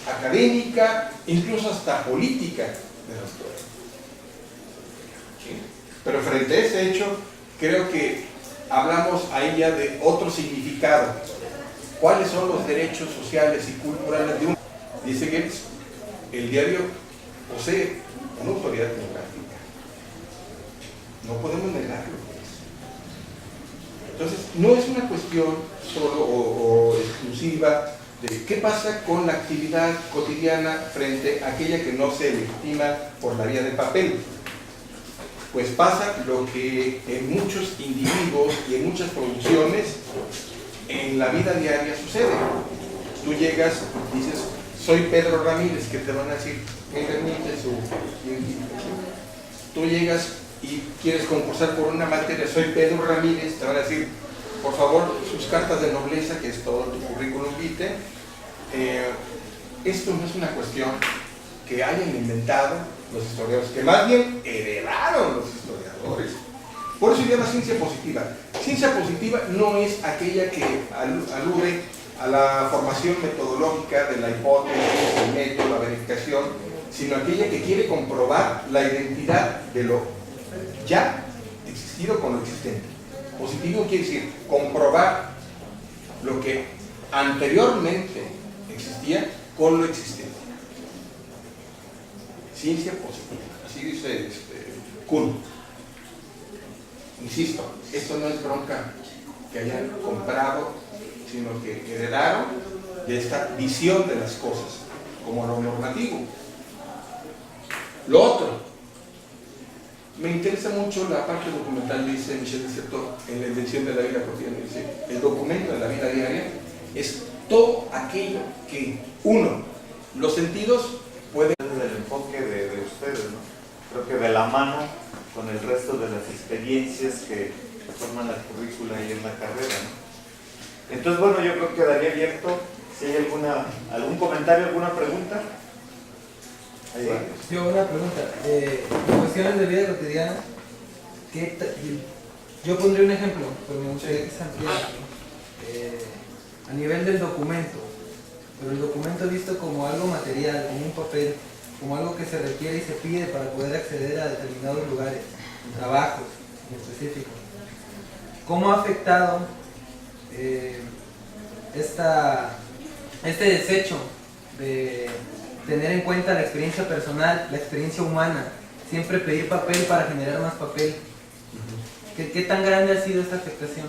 académica, incluso hasta política de la historia. Pero frente a ese hecho, creo que hablamos ahí ya de otro significado. ¿Cuáles son los derechos sociales y culturales de uno? Dice Goethe, el diario posee una autoridad democrática. No podemos negarlo. Entonces, no es una cuestión solo o exclusiva de qué pasa con la actividad cotidiana frente a aquella que no se legitima por la vía del papel. Pues pasa lo que en muchos individuos y en muchas producciones en la vida diaria sucede. Tú llegas, dices, soy Pedro Ramírez, que te van a decir, ¿qué permite su identificación? Tú llegas y quieres concursar por una materia, soy Pedro Ramírez, te van a decir, por favor, sus cartas de nobleza, que es todo tu currículum vitae. Esto no es una cuestión que hayan inventado los historiadores, que más bien heredaron los historiadores. Por eso se llama ciencia positiva. Ciencia positiva no es aquella que alude a la formación metodológica de la hipótesis, el método, la verificación, sino aquella que quiere comprobar la identidad de lo ya existido con lo existente. Positivo quiere decir comprobar lo que anteriormente existía con lo existente. Ciencia positiva, así dice Kuhn. Insisto, esto no es bronca que hayan comprado, sino que heredaron de esta visión de las cosas, como lo normativo. Lo otro, me interesa mucho la parte documental, dice Michel de Certeau, en la invención de la vida cotidiana. Dice, el documento de la vida diaria es todo aquello que, uno, los sentidos pueden... Desde el enfoque de ustedes, ¿no? Creo que de la mano con el resto de las experiencias que forman la currícula y en la carrera, ¿no? Entonces, bueno, yo creo que quedaría abierto si hay algún comentario, alguna pregunta. Ahí va. Yo una pregunta, en cuestiones de vida cotidiana, yo pondría un ejemplo, pero me gustaría que se ampliara. A nivel del documento, pero el documento visto como algo material, como un papel, como algo que se requiere y se pide para poder acceder a determinados lugares, trabajos en específico. ¿Cómo ha afectado este desecho de tener en cuenta la experiencia personal, la experiencia humana, siempre pedir papel para generar más papel? ¿Qué tan grande ha sido esta afectación?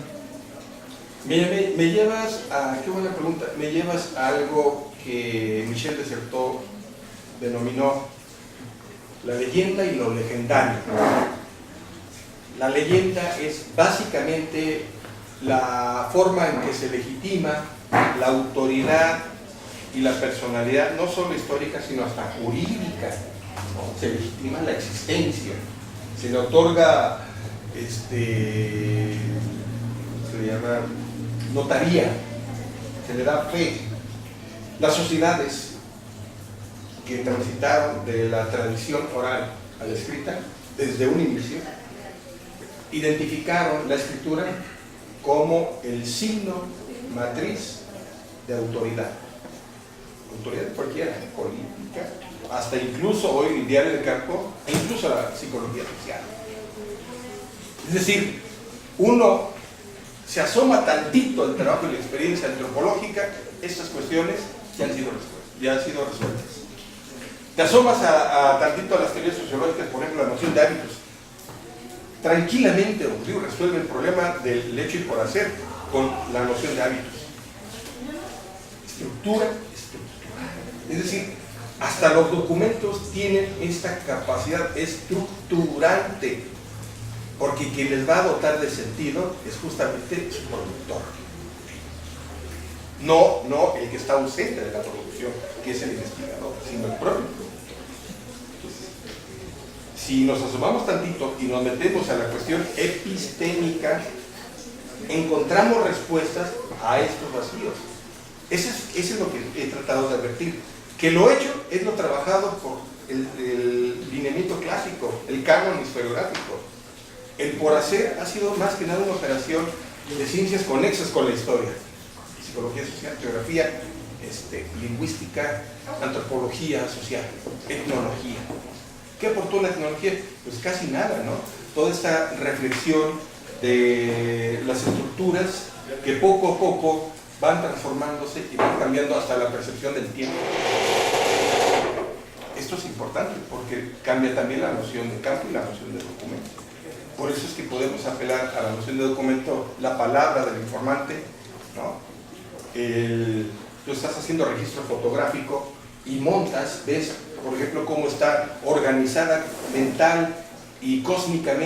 Me llevas a, qué buena pregunta, me llevas a algo que Michel de Certeau denominó la leyenda y lo legendario. La leyenda es básicamente la forma en que se legitima la autoridad y la personalidad, no solo histórica, sino hasta jurídica, ¿no? Se legitima la existencia, se le otorga, se le llama notaría, se le da fe. Las sociedades que transitaron de la tradición oral a la escrita, desde un inicio, identificaron la escritura como el signo matriz de autoridad. Autoridad cualquiera, política, hasta incluso hoy el diario de campo, e incluso la psicología social. Es decir, uno se asoma tantito al trabajo y la experiencia antropológica, estas cuestiones ya han sido resueltas. Te asomas a tantito a las teorías sociológicas, por ejemplo, la noción de hábitos. Tranquilamente, resuelve el problema del hecho y por hacer con la noción de hábitos. Estructura estructural. Es decir, hasta los documentos tienen esta capacidad estructurante, porque quien les va a dotar de sentido es justamente su productor. No el que está ausente de la producción, que es el investigador, sino el propio productor. Entonces, si nos asomamos tantito y nos metemos a la cuestión epistémica, encontramos respuestas a estos vacíos. Eso es lo que he tratado de advertir. Que lo hecho es lo trabajado por el lineamiento clásico, el canon historiográfico. El por hacer ha sido más que nada una operación de ciencias conexas con la historia. Psicología social, geografía, lingüística, antropología social, etnología. ¿Qué aportó la etnología? Pues casi nada, ¿no? Toda esta reflexión de las estructuras que poco a poco van transformándose y van cambiando hasta la percepción del tiempo. Esto es importante porque cambia también la noción de campo y la noción de documento. Por eso es que podemos apelar a la noción de documento, la palabra del informante, ¿no? Tú estás haciendo registro fotográfico y montas, ves, por ejemplo, cómo está organizada mental y cósmicamente